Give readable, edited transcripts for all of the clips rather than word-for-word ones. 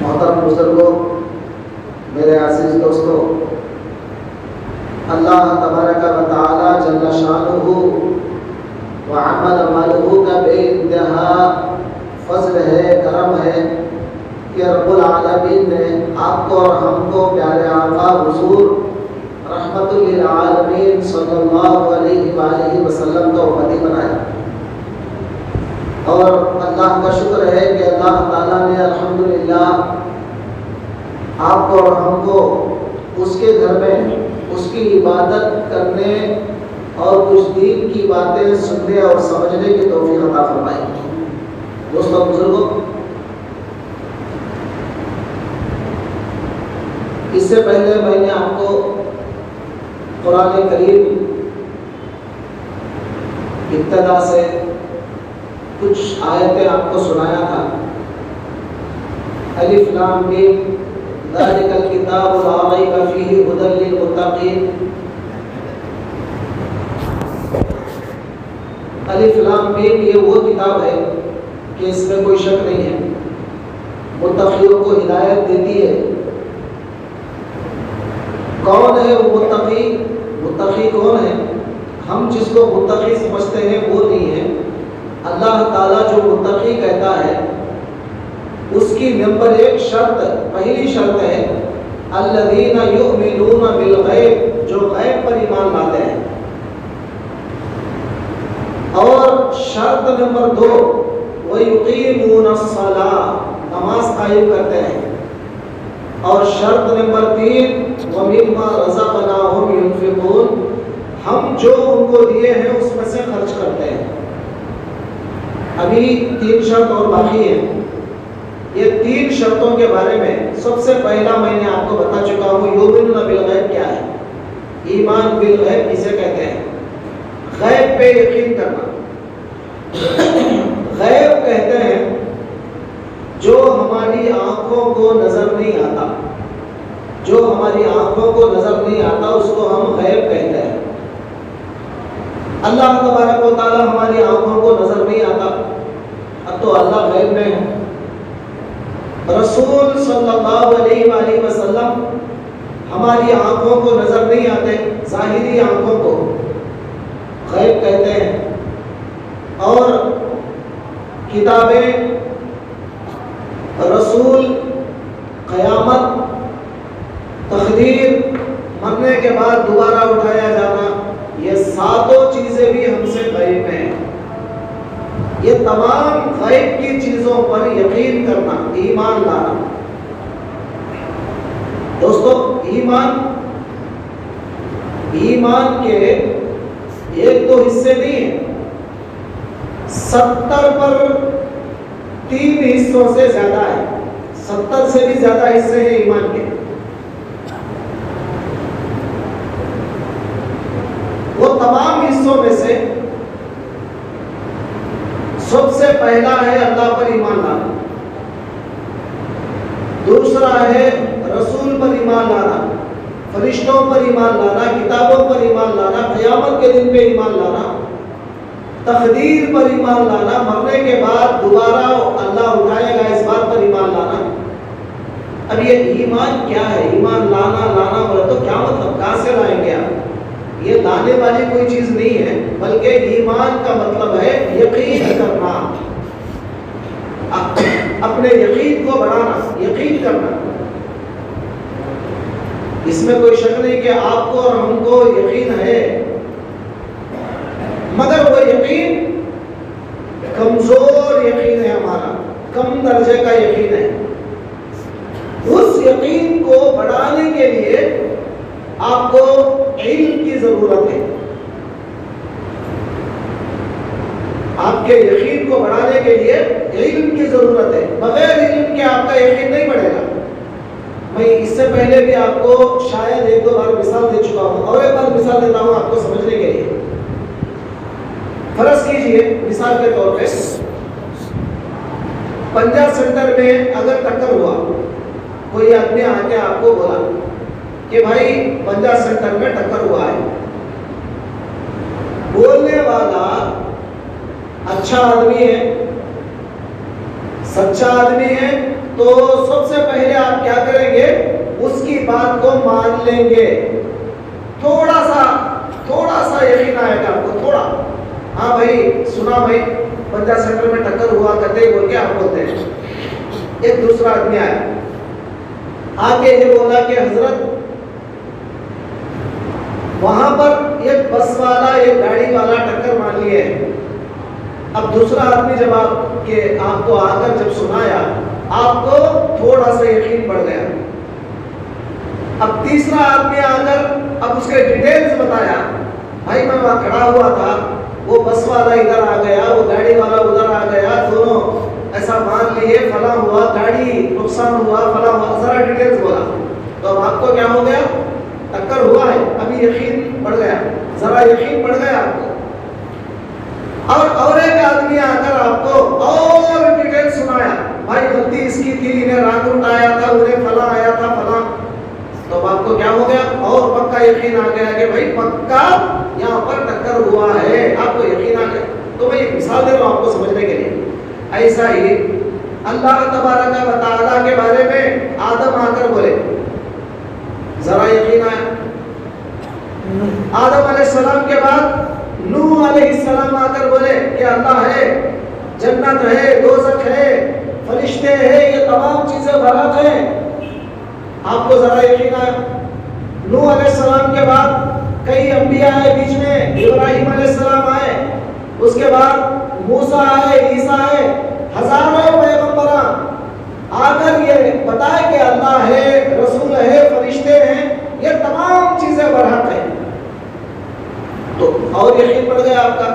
मोहतरम बुजुर्गों, मेरे अजीज दोस्तों, अल्लाह तबारक व तआला जल्ल शानुहु व अमल मलहु का बेइंतहा फज़ल है, करम है कि रब्बुल आलमीन ने आपको और हमको प्यारे आका हुजूर रहमतुल लिल आलमीन सल्लल्लाहु अलैहि वसल्लम का उम्मती बनाया। और अल्लाह का शुक्र है कि अल्लाह ताला ने अल्हम्दुलिल्लाह आपको और हमको उसके घर में उसकी इबादत करने और कुछ दीन की बातें सुनने और समझने की तौफीक अता फरमाई। दोस्तों बुजुर्गों, इससे पहले मैंने आपको कुरान करीम इब्तिदा से कुछ आयतें आपको सुनाया था। अलिफ लाम मीम ज़ालिकल किताबु ला रैब फ़ीहि हुदल लिल मुत्तक़ीन। अलिफ लाम मीम ये वो किताब है कि इसमें कोई शक नहीं है, मुत्तक़ियों को हिदायत देती है। कौन है वो मुत्तक़ी? मुत्तक़ी कौन है? हम जिसको मुत्तक़ी समझते हैं वो नहीं है। अल्लाह ताला जो मुत्तक़ी कहता है उसकी नंबर एक शर्त, पहली शर्त है अल्लज़ीना युमिनूना बिल गैब, जो गैब पर ईमान लाते हैं। और शर्त नंबर दो व युक़ीमूनस्सलाह, नमाज कायम करते हैं। और शर्त नंबर तीन व मिम्मा रज़क़नाहुम युनफ़िक़ून, हम जो उनको दिए हैं उसमें से खर्च करते हैं। अभी तीन शर्त और बाकी है। ये तीन शर्तों के बारे में सबसे पहला मैंने आपको बता चुका हूँ। युमिनूना बिल गैब क्या है? ईमान बिल गैब इसे कहते हैं, गैब पे यकीन करना। गैब कहते हैं जो हमारी आंखों को नजर नहीं आता, जो हमारी आंखों को नजर नहीं आता उसको हम गैब कहते हैं। अल्लाह तबारक व तआला हमारी आंखों को नजर नहीं आता, अब तो अल्लाह गैब में है। रसूल सल्लल्लाहु अलैहि वसल्लम हमारी आंखों को नजर नहीं आते, ज़ाहिरी आंखों को गैब कहते हैं। और किताबें, रसूल, क़यामत, तकदीर, मरने के बाद दोबारा उठाया जाना, ये सातों चीजें भी हमसे गैब में हैं। ये तमाम गैब की चीजों पर यकीन करना, ईमान लाना। दोस्तों, ईमान के एक दो हिस्से नहीं है, 70 पर 3 हिस्सों से ज्यादा है, 70 से भी ज्यादा हिस्से हैं ईमान के। वो तमाम हिस्सों में से सबसे पहला है अल्लाह पर ईमान लाना, दूसरा है रसूल पर ईमान लाना, फरिश्तों पर ईमान लाना, किताबों पर ईमान लाना, क़यामत के दिन पे ईमान लाना, तकदीर पर ईमान लाना, मरने के बाद दोबारा अल्लाह उठाएगा इस बात पर ईमान लाना। अब ये ईमान क्या है? ईमान लाना बोले तो क्या मतलब, कहाँ से लाएंगे आप? ये लाने वाली कोई चीज नहीं है, बल्कि ईमान का मतलब है यकीन करना। अपने यकीन को बढ़ाना, यकीन करना। इसमें कोई शक नहीं कि आपको और हमको यकीन है, मगर वो यकीन कमजोर यकीन है, हमारा कम दर्जे का यकीन है। उस यकीन को बढ़ाने के लिए आपको इल्म की जरूरत है। आपके यकीन को बढ़ाने के लिए इल्म की जरूरत है। बगैर इल्म के आपका यकीन नहीं बढ़ेगा। मैं इससे पहले भी आपको शायद एक दो बार मिसाल दे चुका हूं, और एक बार मिसाल देता हूं आपको समझने के लिए। फर्ज कीजिए मिसाल के तौर पे पंजाब सेंटर में अगर टक्कर हुआ, कोई आदमी आके आपको बोला कि भाई पंजाब सेंटर में टक्कर हुआ है। बोलने वाला अच्छा आदमी है, सच्चा आदमी है, तो सबसे पहले आप क्या करेंगे, उसकी बात को मान लेंगे। थोड़ा सा यकीन आएगा आपको, थोड़ा, हाँ भाई सुना भाई पंजाब सेंटर में टक्कर हुआ करते बोल के आप बोलते हैं। एक दूसरा आदमी आया, आके ये बोला कि हजरत वहां पर एक बस वाला एक गाड़ी वाला टक्कर मार लिए है। अब दूसरा आदमी जब आपको आकर जब सुनाया, आपको थोड़ा सा यकीन बढ़ गया। अब तीसरा आदमी आकर अब उसके डिटेल्स बताया, भाई मैं वहां खड़ा हुआ था, वो बस वाला इधर आ गया, वो गाड़ी वाला उधर आ गया, दोनों ऐसा मान लिए, फला हुआ, गाड़ी नुकसान हुआ, फला हुआ, सारा डिटेल्स बोला। तो अब आपको क्या हो गया, टक्कर हुआ है, अभी यकीन बढ़ गया, जरा यकीन बढ़ गया आपको। और एक आदमी आकर आपको और डिटेल सुनाया, भाई गलती इसकी थी, इन्हें रात उठाया था, उन्हें फला आया था, फला। तो आपको क्या हो गया, और पक्का यकीन आ गया कि भाई पक्का यहाँ पर टक्कर हुआ है, आपको यकीन आ गया। तो मैं एक मिसाल दे रहा हूँ आपको समझने के लिए। ऐसा ही अल्लाह तबारक व तआला के बारे में आदम आकर बोले, जरा यकीन आया। आदम अलैहिस्सलाम के बाद नूह अलैहिस्सलाम आकर बोले कि अल्लाह है, जन्नत है, दोज़ख है, फरिश्ते हैं, ये तमाम चीजें बरात है, आपको जरा यकीन आया। नूह अलैहिस्सलाम के बाद कई अंबिया आए बीच में, इब्राहिम अलैहिस्सलाम आए, उसके बाद मूसा आए, ईसा आए, हजारों पैगंबर आकर ये बताए कि अल्लाह है, रसूल है, फरिश्ते हैं, ये तमाम चीजें बरात है। तो और यकीन बढ़ गया आपका।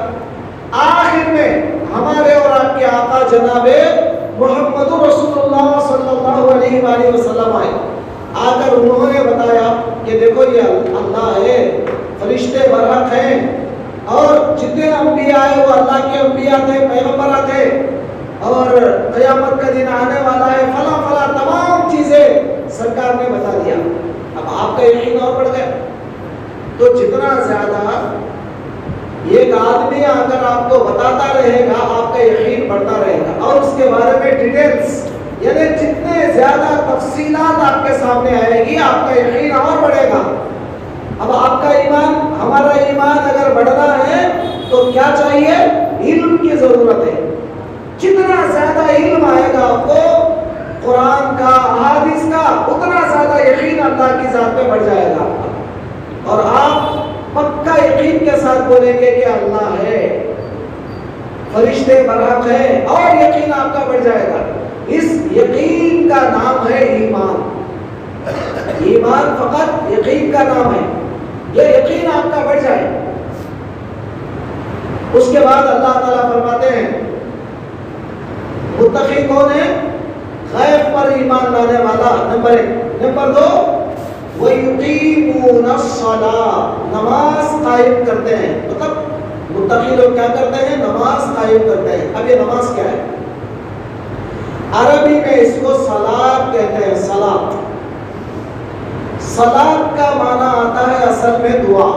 आखिर में हमारे और आपके आका जनाबे मुहम्मद रसूलुल्लाह सल्लल्लाहु अलैहि वसल्लम आए, आकर उन्होंने बताया कि देखो ये अल्लाह है, फरिश्ते बरहक हैं, और जितने अंबिया आए वो अल्लाह के अंबिया थे, पैगंबर थे, और क़यामत का दिन आने वाला है, फला फला तमाम चीजें सरकार ने बता दिया। अब आपका यकीन और बढ़ गया। तो जितना ज्यादा एक आदमी आकर आपको बताता रहेगा, आपका यकीन बढ़ता रहेगा, और उसके बारे में डिटेल्स, यानी जितने ज्यादा तफसीलात आपके सामने आएगी, आपका यकीन और बढ़ेगा। अब आपका ईमान, हमारा ईमान अगर बढ़ना है तो क्या चाहिए, इल्म की जरूरत है। जितना ज्यादा इल्म आएगा आपको कुरान का, हदीस का, उतना ज्यादा यकीन अल्लाह की जात पे बढ़ जाएगा आपका, और आप पक्का यकीन के साथ बोलेंगे कि अल्लाह है, फरिश्ते बरहक है, और यकीन आपका बढ़ जाएगा। इस यकीन का नाम है ईमान। ईमान फकत यकीन का नाम है। ये यकीन आपका बढ़ जाए। उसके बाद अल्लाह ताला फरमाते हैं, मुत्तकी कौन है, गैब पर ईमान लाने वाला, नंबर 1। नंबर 2, वयुकीमूनस्सलाह, नमाज कायम करते हैं। मतलब मुत्तकी लोग क्या करते हैं, नमाज कायम करते हैं। अब ये नमाज क्या है, अरबी में इसको सलात कहते हैं। सलात, सलात का माना आता है असल में दुआ।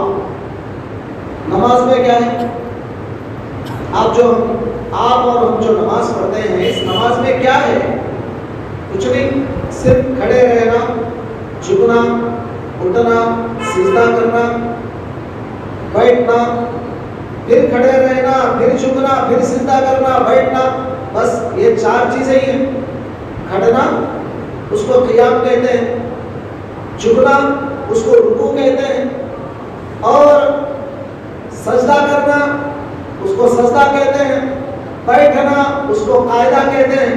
नमाज में क्या है, आप और हम जो नमाज पढ़ते हैं, इस नमाज में क्या है, कुछ नहीं, सिर्फ खड़े रहना, झुकना, उठना, सिजदा करना, बैठना, फिर खड़े रहना, फिर झुकना, फिर सिजदा करना, बैठना, बस ये 4 चीजें ही हैं। खड़ना उसको क़ियाम कहते हैं, झुकना उसको रुकू कहते हैं, और सजदा करना उसको सजदा कहते हैं, बैठना उसको कायदा कहते हैं।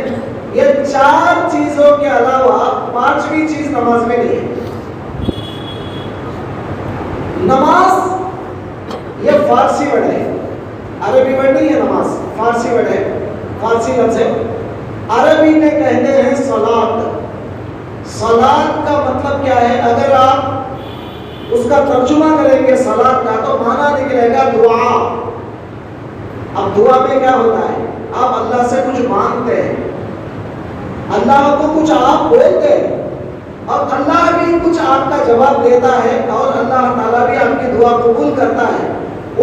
ये 4 चीजों के अलावा 5वीं चीज नमाज में नहीं है। नमाज ये फारसी वर्ड है, अरबी वर्ड नहीं है। नमाज फारसी वर्ड है, फारसी लफ्ज़ है। अरबी में कहते हैं सलात। सलात का मतलब क्या है? अगर आप उसका तर्जुमा करेंगे सलात का तो माना निकलेगा दुआ। अब दुआ में क्या होता है? आप अल्लाह से कुछ मांगते हैं, अल्लाह को कुछ आप बोलते हैं और अल्लाह भी कुछ आपका जवाब देता है और अल्लाह ताला भी आपकी दुआ कबूल करता है।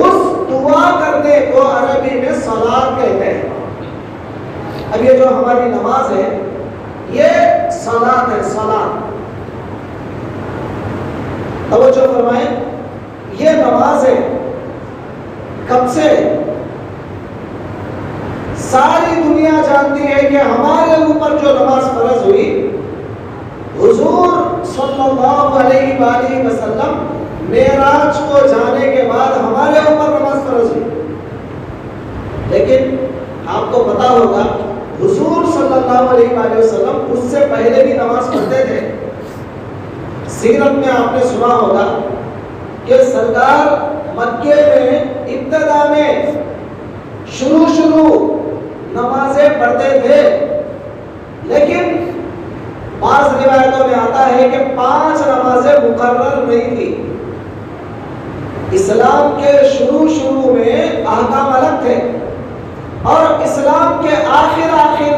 उस दुआ करने को अरबी में सलात कहते हैं। अब ये जो हमारी नमाज है ये सलात है, सलात। तवज्जो फरमाएं, ये नमाज है। कब से? सारी दुनिया जानती है कि हमारे ऊपर जो नमाज फर्ज हुई, हुजूर सल्लल्लाहु अलैहि वसल्लम मेराज को जाने के बाद हमारे ऊपर नमाज फर्ज हुई। लेकिन आपको पता होगा हुजूर सल्लल्लाहु अलैहि वसल्लम उससे पहले भी नमाज पढ़ते थे। सीरत में आपने सुना होगा कि सरकार मक्के में इब्तिदा में शुरू नमाजें पढ़ते थे, लेकिन बाज़ रिवायतों में आता है कि 5 नमाजें मुकर्रर नहीं थी। इस्लाम के शुरू में अहकाम अलग थे और इस्लाम के आखिर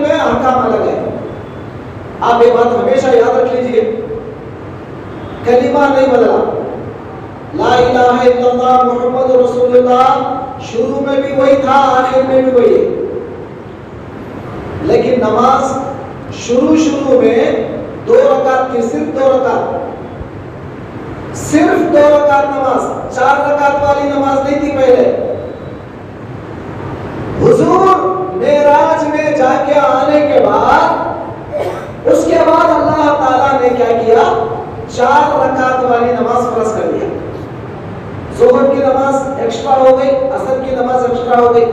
में अहकाम अलग है। आप ये बात हमेशा याद रख लीजिए, कलिमा नहीं बदला। ला इलाहा इल्लल्लाह मुहम्मद रसूलुल्लाह शुरू में भी वही था, आखिर में भी वही है। लेकिन नमाज शुरू में 2 रकात की, सिर्फ 2 रकात, सिर्फ 2 रकात नमाज, 4 रकात वाली नमाज नहीं थी पहले। हुजूर मेराज में जाके आने के बाद उसके बाद अल्लाह ताला ने क्या किया? 4 रकात वाली नमाज फर्ज कर दिया। ज़ोहर की नमाज एक्स्ट्रा हो गई, असर की नमाज एक्स्ट्रा हो गई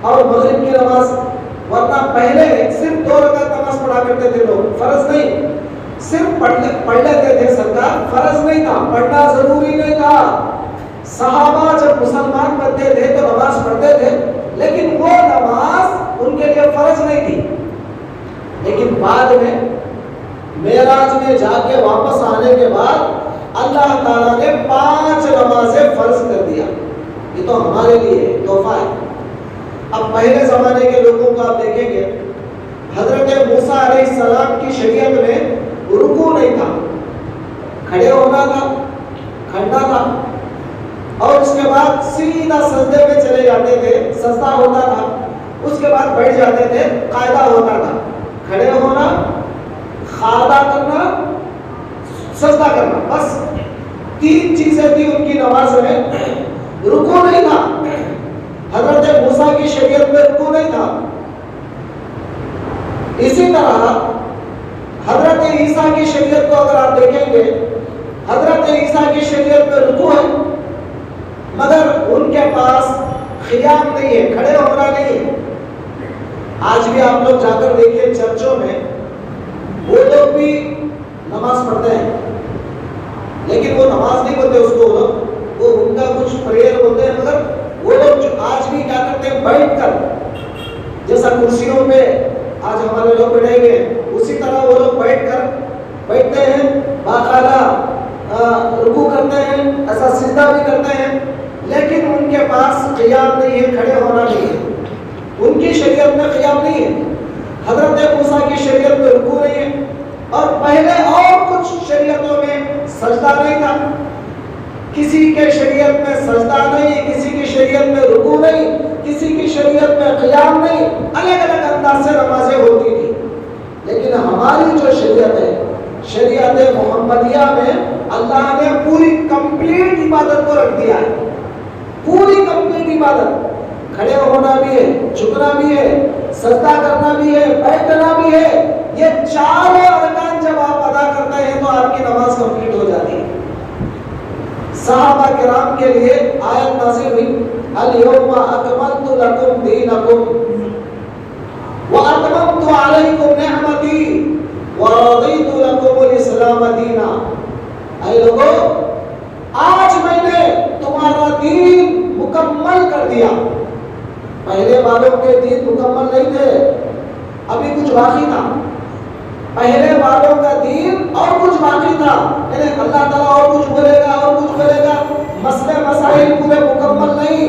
और मगरिब की नमाज। वरना पहले सिर्फ 2 रकात नमाज पढ़ा करते थे लोग, फर्ज नहीं, सिर्फ पढ़ लेते थे सरकार, फर्ज नहीं था, पढ़ना जरूरी नहीं था। सहाबा जब मुसलमान बनते थे तो नमाज पढ़ते थे, लेकिन वो नमाज उनके लिए फर्ज नहीं थी। लेकिन बाद में मेराज में जाके वापस आने के बाद अल्लाह ताला ने 5 नमाजें फर्ज कर दिया। ये तो हमारे लिए तोहफा है। अब पहले जमाने के लोगों को आप देखेंगे, हजरत मूसा अलैहिस्सलाम की शरीयत में रुकू नहीं था, खड़े होना था, खड़ना था और उसके बाद सीधा सजदे में चले जाते थे, सजदा होता था, उसके बाद बैठ जाते थे, कायदा होता था, खड़े होना, खादा करना, सजदा करना, बस 3 चीजें थी उनकी नमाज में। रुकू नहीं था, हजरत मूसा की शरीयत में रुकू नहीं था। इसी तरह हजरत ईसा की शरीयत को अगर आप देखेंगे, हजरत ईसा की शरीयत में रुकू है मगर उनके पास क़ियाम नहीं है, खड़े होना नहीं है। आज भी आप लोग जाकर देखिए चर्चों में, वो लोग भी नमाज पढ़ते हैं, लेकिन वो नमाज नहीं बोलते उसको, वो उनका कुछ प्रेयर बोलते हैं। मगर वो लोग आज भी क्या करते हैं? बैठकर, जैसा कुर्सियों पे आज हमारे लोग बैठे हुए हैं, उसी तरह वो लोग बैठते हैं, बाकायदा रुकू करते हैं, ऐसा सिजदा भी करते हैं, लेकिन उनके पास क़ियाम नहीं है, खड़े होना नहीं है। उनकी शरीयत में क़ियाम नहीं है। हजरत मूसा की शरीयत में रुकू नहीं है और पहले और कुछ शरीयतों में सजदा नहीं था। किसी के शरीयत में सजदा नहीं, किसी की शरीयत में रुकू नहीं, किसी की शरीयत में क़ियाम नहीं, अलग अलग अंदाज से नमाजें होती थी। लेकिन हमारी जो शरीयत है, शरीयत मोहम्मदिया में अल्लाह ने पूरी कंप्लीट इबादत को रख दिया है, पूरी कंप्लीट इबादत। खड़े होना भी है, झुकना भी है, सजदा करना भी है, बैठना भी है। ये चारों अरकान जब आप अदा करते हैं तो आपकी नमाज कंप्लीट हो जाती है। सहाबा किराम के लिए आयत नाज़िल हुई, अल यौमा अकमलतु लकुम दीनकुम व अतममतु अलैकुम निअमती व रदीतु लकुमुल इस्लाम दीना। ऐ लोगों, आज मैंने तुम्हारा दीन मुकम्मल कर दिया। पहले वालों के दीन मुकम्मल नहीं थे, अभी कुछ बाकी था। पहले वालों का दीन और कुछ बाकी था, यानी अल्लाह ताला और कुछ बोलेगा और कुछ बोलेगा। मसले मसाइल पूरे मुकम्मल नहीं,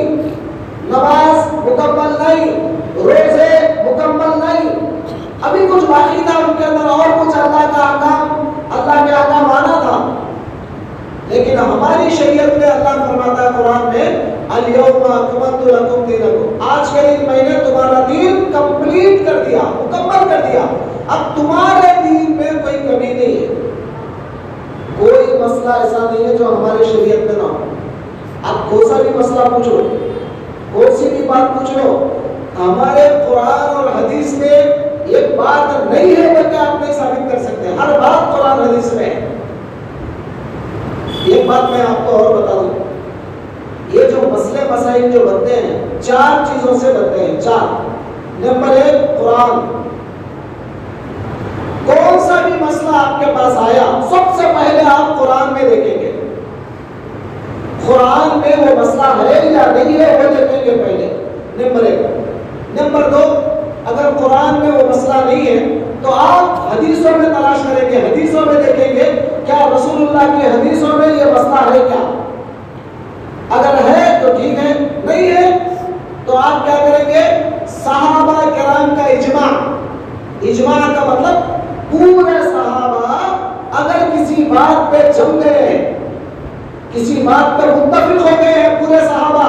नमाज मुकम्मल नहीं, रोजे मुकम्मल नहीं, अभी कुछ बाकी था उनके अंदर और कुछ अल्लाह का अहकाम, अल्लाह के अहकाम आना था। लेकिन हमारी शरीयत में अल्लाह फरमाता है कुरान में, अल यौमा अकमलतु लकुम दीनकुम, आज के दिन मैंने तुम्हारा दीन कंप्लीट कर दिया, मुकम्मल कर दिया। अब तुम्हारे दीन में कोई कमी नहीं है। कोई मसला ऐसा नहीं है जो हमारी शरीयत में ना हो। आप कौन सा भी मसला पूछ लो, कौन सी भी बात पूछ लो, हमारे कुरान और हदीस में एक बात नहीं है बल्कि आप नहीं साबित कर सकते। हर बात कुरान हदीस में है। एक बात मैं आपको और बता दूं, ये जो मसले मसाइल जो बनते हैं, चार चीजों से बनते हैं। चार, नंबर एक कुरान। कौन सा भी मसला आपके पास आया, सबसे पहले आप कुरान में देखेंगे, कुरान में वो मसला है या नहीं है वो देखेंगे पहले, नंबर एक। नंबर दो, अगर कुरान में वो मसला नहीं है तो आप हदीसों में तलाश करेंगे, हदीसों में देखेंगे क्या रसूलुल्लाह की हदीसों में ये मसला है क्या। अगर है तो ठीक है, नहीं है तो आप क्या करेंगे, सहाबा किराम का इजमा। इजमा का मतलब पूरे सहाबा अगर किसी बात पे जम गए, किसी बात पर मुत्तफिक हो गए हैं पूरे सहाबा,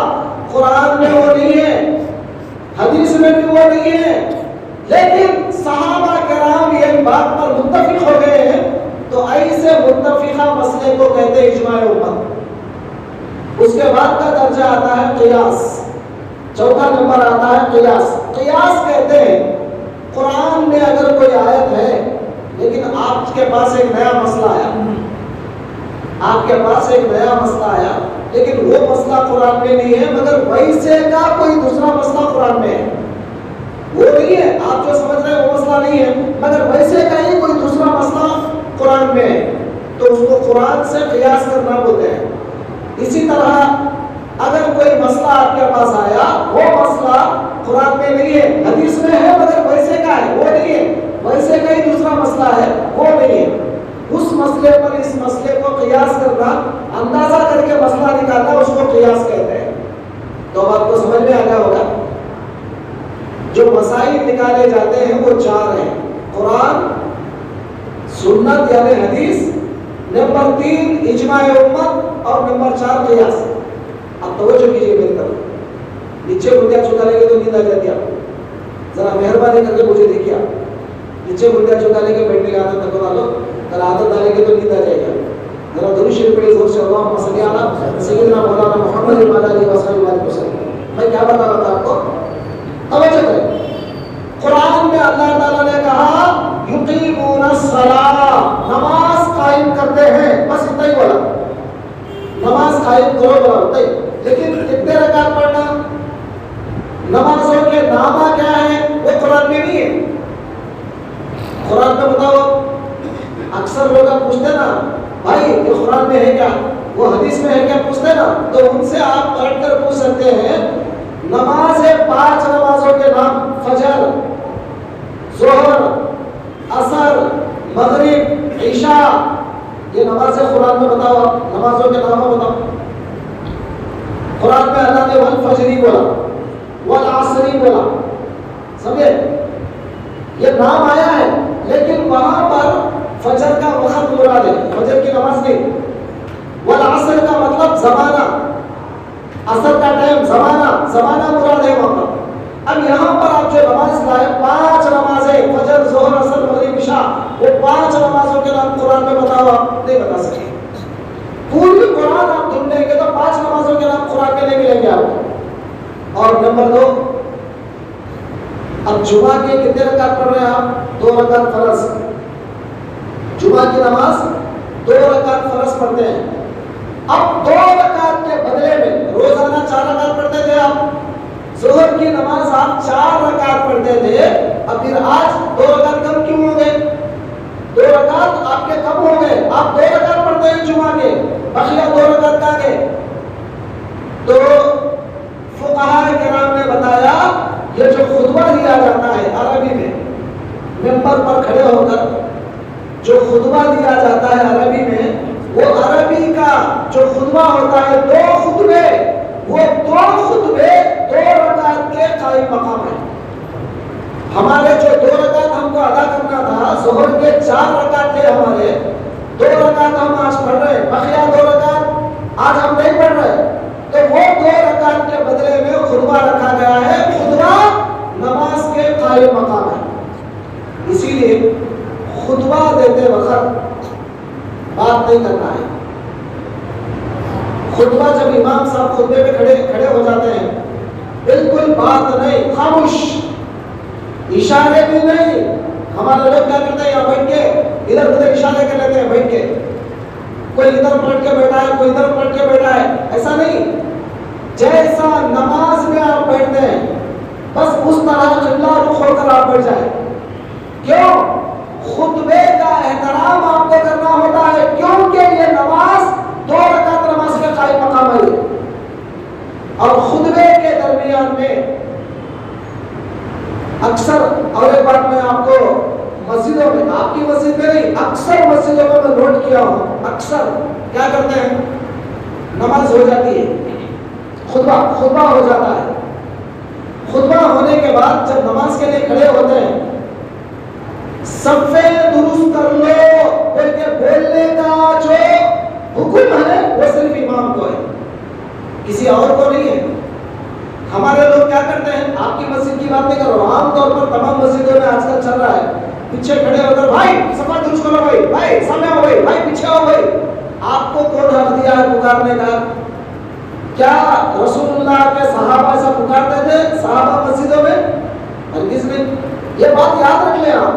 कुरान में वो नहीं है, हदीस में भी वो नहीं है, लेकिन सहाबा किराम एक बात पर मुत्तफिक हो गए हैं, तो ऐसे मुत्तफिका मसले को कहते हैं इजमाए उम्मत। उसके बाद का दर्जा आता है क़ियास। चौथा नंबर आता है क़ियास। क़ियास कहते हैं कुरान में अगर कोई आयत है लेकिन आपके पास एक नया मसला आया, आपके पास एक नया मसला आया, लेकिन वो मसला कुरान में नहीं है, मगर वैसे का कोई दूसरा मसला कुरान में है। वो नहीं है, आप जो समझ रहे हैं वो मसला नहीं है, मगर वैसे का ही कोई दूसरा मसला कुरान में है, तो उसको कुरान से क़ियास करना बोलते हैं। इसी तरह अगर कोई मसला आपके पास आया, वो मसला कुरान में नहीं है, हदीस में है, मगर वैसे का है, वो नहीं है, वैसे का ही दूसरा मसला है, वो नहीं है, उस मसले पर इस मसले को क़ियास करना, अंदाजा करके मसला निकालना, उसको क़ियास कहते हैं। तो अब आपको समझ में आ गया होगा, जो मसाइल निकाले जाते हैं वो चार हैं, कुरान, सुन्नत यानी हदीस, नंबर तीन इजमाए उम्मत, और नंबर चार क़ियास। अब तवज्जो कीजिए मेरी तरफ, नीचे मुर्दिया झुका लेंगे तो नींद आ जाती है आपको, जरा मेहरबानी करके मुझे देखिए। आप नीचे मुर्दिया झुका लेंगे बैठने की आदत तक डालो, अगर आदत डालेंगे तो नींद आ जाएगा। जरा दुरूद शरीफ पढ़िए जोर से, अल्लाहुम्मा सल्ली अला सय्यिदिना मौलाना मुहम्मद व अला आलिहि व सल्लम वसल्लम। मैं क्या बता रहा था आपको, तवज्जो करें। कुरान में अल्लाह ताला ने कहा युकीमुनस सलाह, नमाज कायम करते हैं, बस इतना ही बोला, नमाज कायम करो बोला होता है। लेकिन कितने रकात पढ़ना, नमाजों के नामा क्या है, वो कुरान में नहीं है। कुरान में बताओ, अक्सर लोग पूछते ना भाई ये कुरान में है क्या, वो हदीस में है क्या पूछते ना, तो उनसे आप पलट कर पूछ सकते हैं, नमाज है 5 नमाजों के नाम, फजर, जोहर, असर, मगरिब, ईशा, ये नमाज है कुरान में, बताओ नमाजों के नाम बताओ। कुरान में अल्लाह ने वल फजरी बोला, वल असरी बोला, समझे, ये नाम आया है, लेकिन वहां पर फजर का वक्त मुराद है, फजर की नमाज नहीं। वल असर का मतलब जमाना, असर का टाइम, जमाना, जमाना मुराद है वहां पर। अब यहाँ पर आप जो नमाज लाए, 5 नमाजें, फजर, जोहर, असर, मगरिब, इशा, वो 5 नमाजों के नाम कुरान में बताओ, आप नहीं बता सके। पूरी कुरान आप ढूंढेंगे तो 5 नमाजों के नाम कुरान में नहीं मिलेंगे आपको। और नंबर 2, जुमा के कितने रकात पढ़ रहे हैं आप? 2 रकात फर्ज। जुमा की नमाज 2 रकात फर्ज पढ़ते हैं। अब 2 रकात के बदले में रोजाना 4 रकात पढ़ते थे आप। जोहर की नमाज आप 4 रकात पढ़ते थे, अब फिर आज 2 रकात कम क्यों हो गए? 2 रकात आपके कम हो गए। आप 2 रकात पढ़ते हैं जुमा के, बकिया 2 रकात कहाँ गए? तो फुक़हा किराम ने बताया ये जो खुतबा दिया जाता है अरबी में, मिंबर पर खड़े होकर जो खुतबा दिया जाता है अरबी में, वो अरबी का जो खुतबा होता है 2 खुतबे, वो 2 खुतबे 2 रकात के कायम मकाम है। हमारे जो 2 रकात हमको अदा करना था, ज़ोहर के 4 रकात थे हमारे, 2 रकात हम आज पढ़ रहे, बकिया 2 रकात आज हम नहीं पढ़ रहे। तो वो 2 रकात के बदले में खुतबा रखा गया है। खुतबा नमाज के कायम मकाम है। इसीलिए खुतबा देते वक्त बात नहीं करना है। खुतबा जब इमाम साहब खुतबे में खड़े हो जाते हैं, बिल्कुल बात नहीं, खामोश, इशारे भी नहीं। हमारे लोग क्या करते हैं, यहाँ बैठ के इधर उधर इशारे कर लेते हैं बैठ के, कोई इधर पलट के बैठा है, कोई इधर पलट के बैठा है, ऐसा नहीं। जैसा नमाज में आप बैठते हैं बस उस तरह किबला रुख होकर आप बैठ जाए। क्यों? खुतबे का एहतराम आपको करना होता है, क्योंकि ये नमाज 2 रकात नमाज के कायम मकाम है। और खुतबे के दरमियान में अक्सर, और एक बात मैं आपको मस्जिदों में, आपकी मस्जिद में नहीं, अक्सर मस्जिदों में मैं नोट किया हूं, अक्सर क्या करते हैं, नमाज हो जाती है, खुतबा हो जाता है। खुतबा होने के बाद जब नमाज के लिए खड़े होते हैं, सफ़े दुरुस्त कर लो बल्कि बोलने का जो हुक्म है वो सिर्फ इमाम को है, किसी और को नहीं है। हमारे लोग क्या करते हैं, आपकी मस्जिद की बात नहीं कर रहा हूं, आमतौर पर तमाम मस्जिदों में आजकल चल रहा है, पीछे खड़े होकर भाई सफा दुरुस्त करो, भाई सामने आओ, भाई पीछे आओ। भाई आपको कौन हक दिया है पुकारने का? क्या रसूलुल्लाह के सहाबा ऐसा पुकारते थे सहाबा मस्जिदों में? हरगिज़ नहीं। ये बात याद रख लें आप।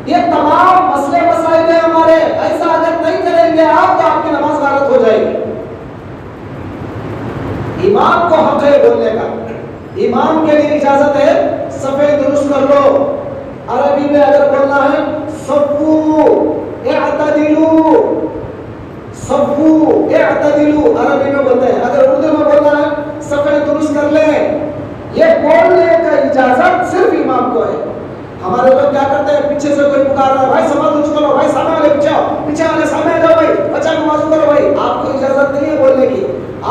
ये तमाम मसले मसाइल हैं हमारे, ऐसा अगर नहीं करेंगे आप तो आपकी नमाज गारत हो जाएगी। इमाम को हक है बोलने का, इमाम के लिए इजाजत है सफ़े दुरुस्त कर लो। अरबी में अगर बोलना है सफ़ू इअतदिलू, सफ़ू इअतदिलू अरबी में बोलते हैं। अगर उर्दू में बोलना है सफ़े दुरुस्त कर ले, ये बोलने का इजाजत सिर्फ इमाम को है। हमारे लोग क्या करते हैं, पीछे से कोई पुकार रहा है, भाई सफा दुरुस्त करो, भाई सामने वाले पीछे आओ, पीछे वाले सामने आ जाओ, भाई बच्चा को माजूम करो। भाई आपको इजाजत नहीं है बोलने की।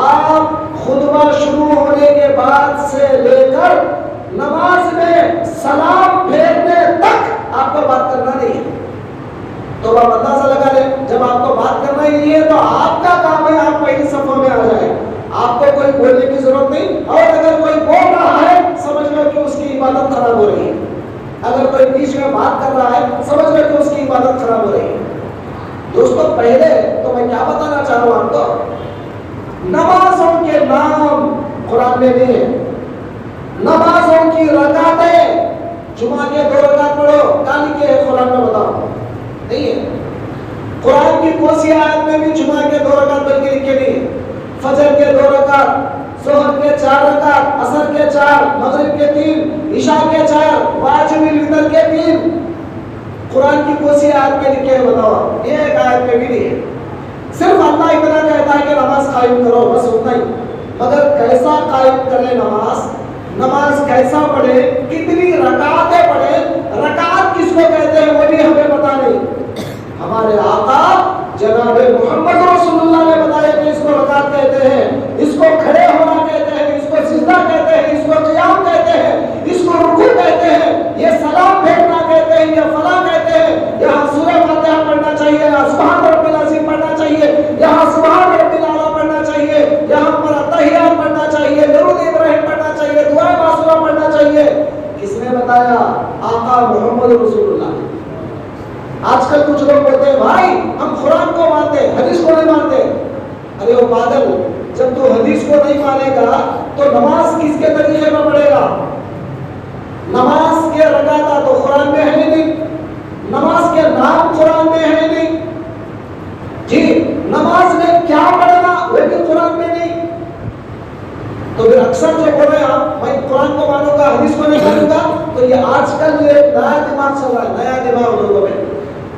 आप खुतबा शुरू होने के बाद से लेकर नमाज में सलाम फेरने तक आपको बात करना नहीं है। तो आप अंदाजा लगा ले, जब आपको बात करना ही नहीं है तो आपका काम है आप पहली सफा में आ जाए, आपको कोई बोलने की जरूरत नहीं। और अगर कोई बोल रहा है समझ लो कि उसकी इबादत खराब हो रही है। अगर कोई बीच में बात कर रहा है समझ लो कि उसकी इबादत खराब हो रही है। दोस्तों पहले तो मैं क्या बताना चाह रहा हूं आपको, नमाजों के नाम कुरान में नहीं है, नमाजों की रकातें, जुमा के 2 रकात पढ़ो, काली के कुरान में बताओ नहीं है। कुरान की कौन सी आयत में भी जुमा के 2 रकात बल्कि लिखे नहीं है। फजर के 2 रकात, ज़ोहर के 4 रकात, असर के 4, मगरिब के 3, इशा के 4, वाजिबुल वितर के 3, कुरान की कौन सी आयत में लिखे है बताओ? एक आयत में भी नहीं है। सिर्फ अल्लाह इतना कहता है कि नमाज कायम करो, बस उतना ही। मगर कैसा कायम करें नमाज, नमाज कैसा पढ़े, कितनी रकातें पढ़े, रकात किसको कहते हैं वो भी हमें पता नहीं। हमारे आका जनाब मोहम्मद रसूलुल्लाह ने बताया कि इसको रकात कहते हैं, इसको खड़े होना कहते हैं, इसको सिजदा कहते हैं, इसको क़ियाम कहते हैं, इसको रुकू कहते हैं, ये सलाम फेरना कहते हैं, ये फला कहते हैं। यहाँ सूरह फातिहा पढ़ना चाहिए, यहाँ सुभान रब्बिल अज़ीम पढ़ना चाहिए, यहाँ सुभान रब्बिल आला पढ़ना चाहिए, यहाँ पर तहियात पढ़ना चाहिए, दरूद इब्राहिम पढ़ना चाहिए, दुआ मासूरा पढ़ना चाहिए। किसने बताया? आका मोहम्मद रसूलुल्लाह। आजकल कुछ लोग बोलते हैं भाई हम कुरान को मानते हैं, हदीस को नहीं मानते। अरे वो पागल, जब तू हदीस को नहीं मानेगा तो नमाज किसके तरीके में पढ़ेगा? नमाज के रकाता तो कुरान में है ही नहीं, नमाज के नाम कुरान में है ही नहीं जी, नमाज में क्या पढ़ना वो भी कुरान में नहीं। तो फिर अक्सर जो बोल रहे हैं आप भाई कुरान को मानूंगा हदीस को नहीं मानूंगा, तो ये आजकल ये नया दिमाग चल रहा है, नया दिमाग लोगों में।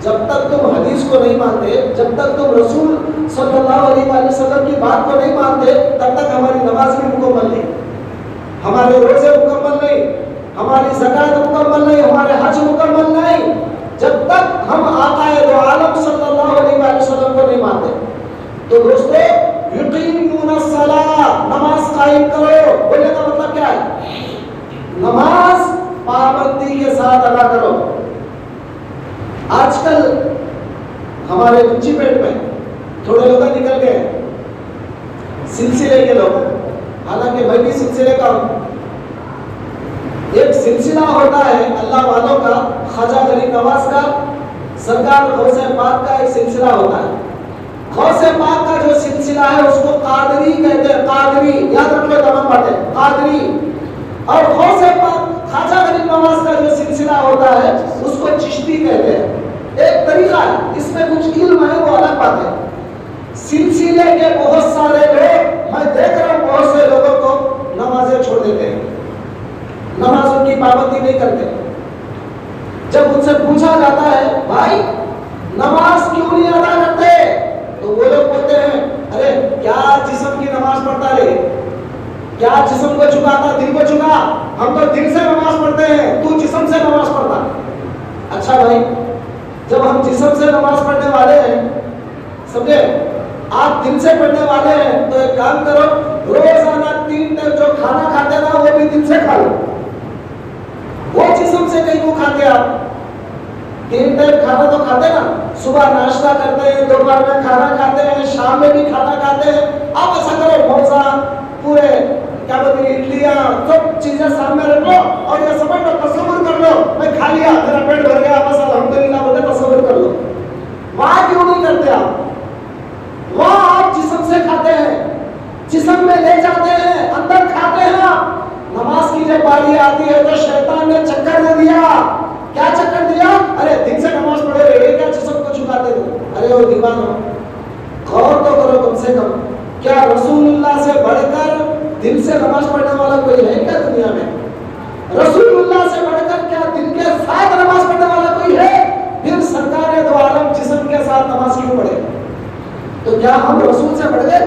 जब तक तुम हदीस को नहीं मानते, जब तक तुम रसूल सल्लल्लाहु अलैहि वसल्लम की बात को नहीं मानते, तब तक हमारी नमाज भी मुकम्मल नहीं, हमारे रोजे मुकम्मल नहीं, हमारी ज़कात मुकम्मल नहीं, हमारे हज मुकम्मल नहीं, जब तक हम आकाए दो आलम सल्लल्लाहु अलैहि वसल्लम को नहीं मानते। तो दोस्तों, युकीमूनस सलाह, नमाज कायम करो, बोलने का मतलब क्या है? नमाज पाबंदी के साथ अदा करो। आजकल हमारे मुंशीपेट में थोड़े लोग निकल गए सिलसिले के लोग, हालांकि मैं भी सिलसिले का हूं। एक सिलसिला होता है अल्लाह वालों का, ख्वाजा गरीब नवाज का, सरकार गौसे पाक का एक सिलसिला होता है। गौसे पाक का जो सिलसिला है उसको कादरी कहते हैं, कादरी, याद रखो तमाम बातें, कादरी। और गौसे पाक ख्वाजा गरीब नवाज का जो सिलसिला होता है उसको चिश्ती कहते हैं। एक तरीका है, इसमें कुछ इल्म है, वो अलग बात है। सिलसिले के बहुत सारे लोग, मैं देख रहा हूं बहुत से लोगों को नमाजें छोड़ देते हैं, नमाजों की पाबंदी नहीं करते। जब उनसे पूछा जाता है भाई नमाज क्यों नहीं अदा करते, तो वो लोग बोलते हैं अरे क्या जिस्म की नमाज पढ़ता रे, क्या जिस्म को झुकाता, दिल को झुका, हम तो दिल से नमाज पढ़ते हैं, तू जिस्म से नमाज पढ़ता। अच्छा भाई, जब हम जिस्म से नमाज पढ़ने वाले हैं, समझे, आप दिल से पढ़ने वाले हैं, तो एक काम करो, रोजाना 3 टाइम जो खाना खाते ना वो भी दिल से खा लो। वो जिस्म से कहीं को खाते आप, 3 टाइम खाना तो खाते ना, सुबह नाश्ता करते हैं, दोपहर में खाना खाते हैं, शाम में भी खाना खाते हैं। आप ऐसा करो, मौसा पूरे क्या बोलते हैं इडलियां सब चीजें सामने रख लो और ये समझ लो, तसव्वुर कर लो मैं खा लिया, मेरा पेट भर गया, बस अल्हम्दुलिल्लाह बोले तसव्वुर कर लो। वहां क्यों नहीं करते आप? वहां आप जिस्म से खाते हैं, जिस्म में ले जाते हैं, अंदर खाते हैं आप। नमाज की जब बारी आती है तो शैतान ने चक्कर दे दिया। क्या चक्कर दिया? अरे दिन से नमाज पढ़े रहे, क्या जिस्म को झुकाते हो? अरे वो दीवानो, गौर तो करो कम से कम, क्या रसूलुल्लाह से बढ़कर दिल से नमाज पढ़ने वाला कोई है क्या दुनिया में? रसूलुल्लाह से बढ़कर क्या दिल के साथ नमाज पढ़ने वाला कोई है? फिर सरकार दो आलम जिस्म के साथ नमाज क्यों पढ़े? तो क्या हम रसूल से बढ़ गए?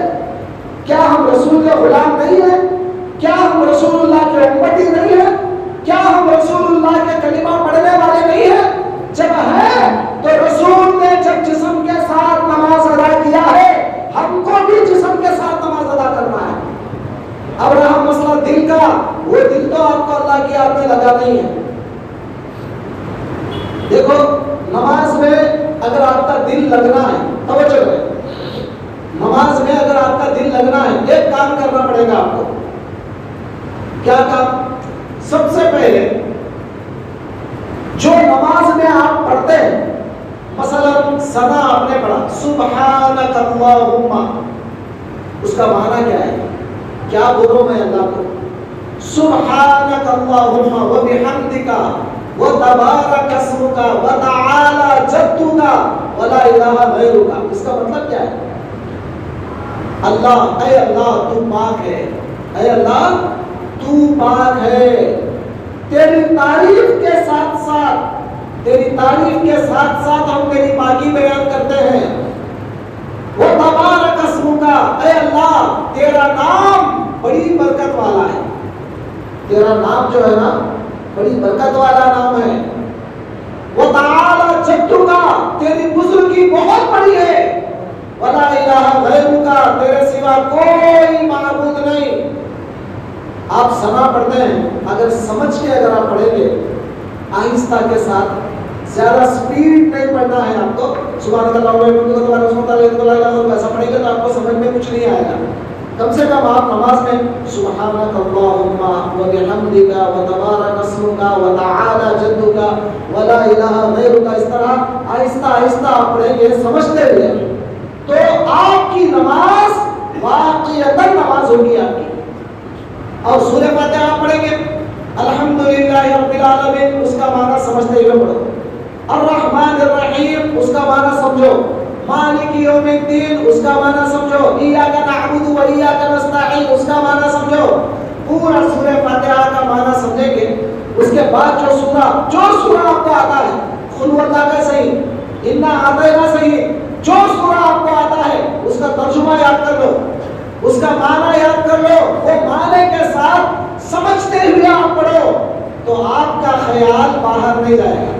क्या हम रसूल के गुलाम नहीं है? क्या हम रसूलुल्लाह के उम्मती नहीं है? क्या हम रसूलुल्लाह के कलिमा पढ़ने वाले नहीं है? जब है तो रसूल ने जब जिस्म के साथ नमाज अदा किया है, हमको भी जिस्म के साथ नमाज अदा करना है। अब रहा मसला दिल का, वो दिल तो आपको अल्लाह की याद में लगा नहीं है। देखो, नमाज में अगर आपका दिल लगना है, तवज्जो करें, नमाज में अगर आपका दिल लगना है, एक काम करना पड़ेगा आपको। क्या काम? सबसे पहले जो नमाज में आप पढ़ते हैं, मसलन सना आपने पढ़ा सुब्हानक अल्लाहुम्मा, उसका माना क्या है? क्या बोलो मैं अल्लाह को? सुब्हानक अल्लाहुम्मा व बिहम्दिका व तबारक अस्मुका व तआला जद्दुका व ला इलाहा गैरुका। इसका मतलब क्या है? अल्लाह, ऐ अल्लाह तू पाक है, ऐ अल्लाह तू पाक है। तेरी तारीफ के साथ साथ, तेरी तारीफ के साथ साथ हम तेरी पाकी बयान करते हैं। वो तबारक अस्मुका, ऐ अल्लाह तेरा नाम बड़ी बरकत वाला है, तेरा नाम जो है ना बड़ी बरकत वाला नाम है। वो तआला जद्दुका, तेरी बुजुर्गी बहुत बड़ी है। वला इलाहा गैरुका, तेरे सिवा कोई माबूद नहीं। आप सना पढ़ते हैं, अगर समझ के अगर आप पढ़ेंगे आहिस्ता के साथ, ज्यादा स्पीड नहीं पढ़ना है आपको। सुभानअल्लाह व बिहम्दिही, ऐसा पढ़ेंगे तो आपको समझ में कुछ नहीं आएगा। कम से कम आप नमाज में सुब्हानक अल्लाहुम्मा व बिहम्दिका व तबारक अस्मुका व तआला जद्दुका व ला इलाहा गैरुका, इस तरह आहिस्ता आहिस्ता आप पढ़ेंगे समझते हुए, तो आपकी नमाज वाक़ियतन नमाज होगी आपकी। और सूरह फातिहा आप पढ़ेंगे, अल्हम्दुलिल्लाहि रब्बिल आलमीन उसका माना समझते हुए पढ़ो। अर्रहमानिर रहीम उसका माना समझो। मालिकी यौमिद्दीन उसका माना समझो। इय्याका नअबुदु व इय्याका नस्तईन उसका माना समझो। पूरा सूरह फातिहा का माना समझेंगे। उसके बाद जो सूरा आपको आता है, खुल वल्लाह का सही, इन्ना आतैना सही, जो सूरा आपको आता है उसका तर्जुमा याद कर लो, उसका माना याद कर लो, वो माने के साथ समझते हुए आप पढ़ो तो आपका ख्याल बाहर नहीं जाएगा।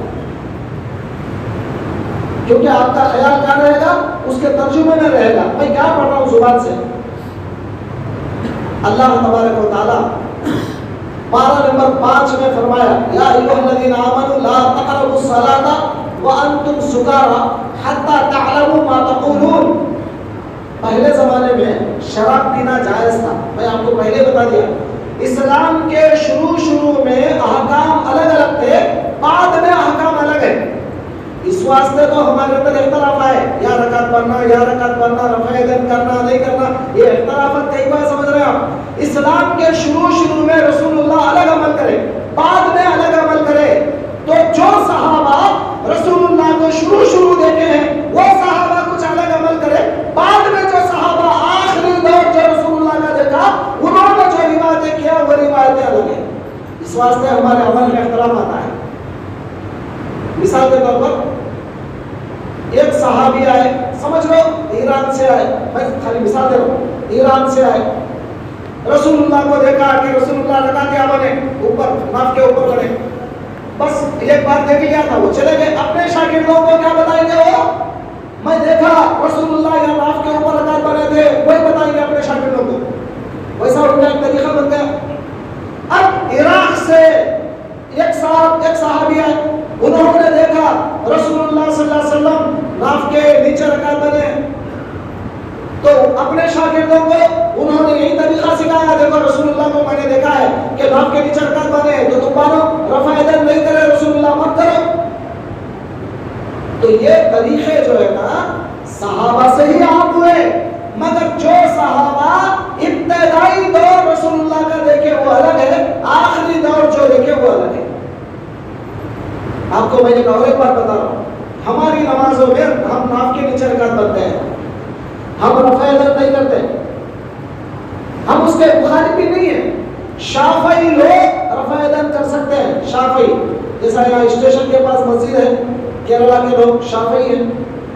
क्योंकि आपका ख्याल कहाँ रहेगा? उसके तर्जुमे में रहेगा। मैं क्या पढ़ रहा हूँ जुबान से। अल्लाह तबारक व तआला पारा नंबर 5 में फरमाया, या अय्युहल्लज़ीना आमनू ला तक़रबुस सलाता व अंतुम सुकारा हत्ता तअलमू मा तक़ूलून। पहले जमाने में शराब पीना जायज था। मैं आपको पहले बता दिया। इस्लाम के शुरू में अहकाम अलग अलग थे, बाद में अहकाम अलग है। इस वास्ते तो हमारे अंदर इख्तलाफ है, या रकात पढ़ना, रफ़ा यदैन करना, नहीं करना, ये इख्तलाफत कई बार समझ रहे हैं आप। इस्लाम के शुरू में रसूलुल्लाह अलग अमल करे, बाद में अलग अमल करे। तो जो सहाबा रसूलुल्लाह को शुरू देखे हैं, वो सहाबा कुछ अलग अमल करे, बाद में जो सहाबा आखिरी दौर जो रसूलुल्लाह का देखा, उन्होंने जो रिवायतें किया वो रिवायतें अलग है। इस वास्ते हमारे अमल में इख्तलाफ आता है। मिसाल के तौर पर एक सहाबी आए, समझ लो ईरान से आए, मैं खाली मिसाल दे रहा हूँ, ईरान से आए, रसूलुल्लाह को देखा कि रसूलुल्लाह रकात बने ऊपर नाफ के ऊपर बने, बस एक बार देख लिया था, वो चले गए। अपने शागिर्दों को क्या बताएंगे? वो मैं देखा रसूलुल्लाह या नाफ के ऊपर रकात बने थे, वही बताएंगे अपने शागिर्दों को। वैसा उनका एक तरीका बन गया। अब इराक से एक सहाबी आए, उन्होंने देखा रसूलुल्लाह सल्लल्लाहु अलैहि वसल्लम नाफ के नीचे रकात बने, तो अपने शागिर्दों को उन्होंने यही तरीका सिखाया। देखो रसूलुल्लाह को मैंने देखा है कि नाफ के नीचे रकात बने, तो तुम मानो रफ़ा यदैन नहीं करे, रसूलुल्लाह मत करो। तो ये तरीके जो है ना सहाबा से ही आप हुए, मगर जो सहाबा इब्तिदाई दौर रसूलुल्लाह का देखे वो अलग है, आखिरी दौर जो देखे वो अलग है। आपको मैं एक और बात बता रहा हूँ, हमारी नमाजों में हम नाफ के नीचे रकात पढ़ते हैं, हम रफ़ा यदैन नहीं करते, हम उसके मुखालिफ भी नहीं है। शाफई लोग रफ़ा यदैन कर सकते हैं, शाफई जैसा यहाँ स्टेशन के पास मस्जिद है, केरला के लोग शाफई हैं,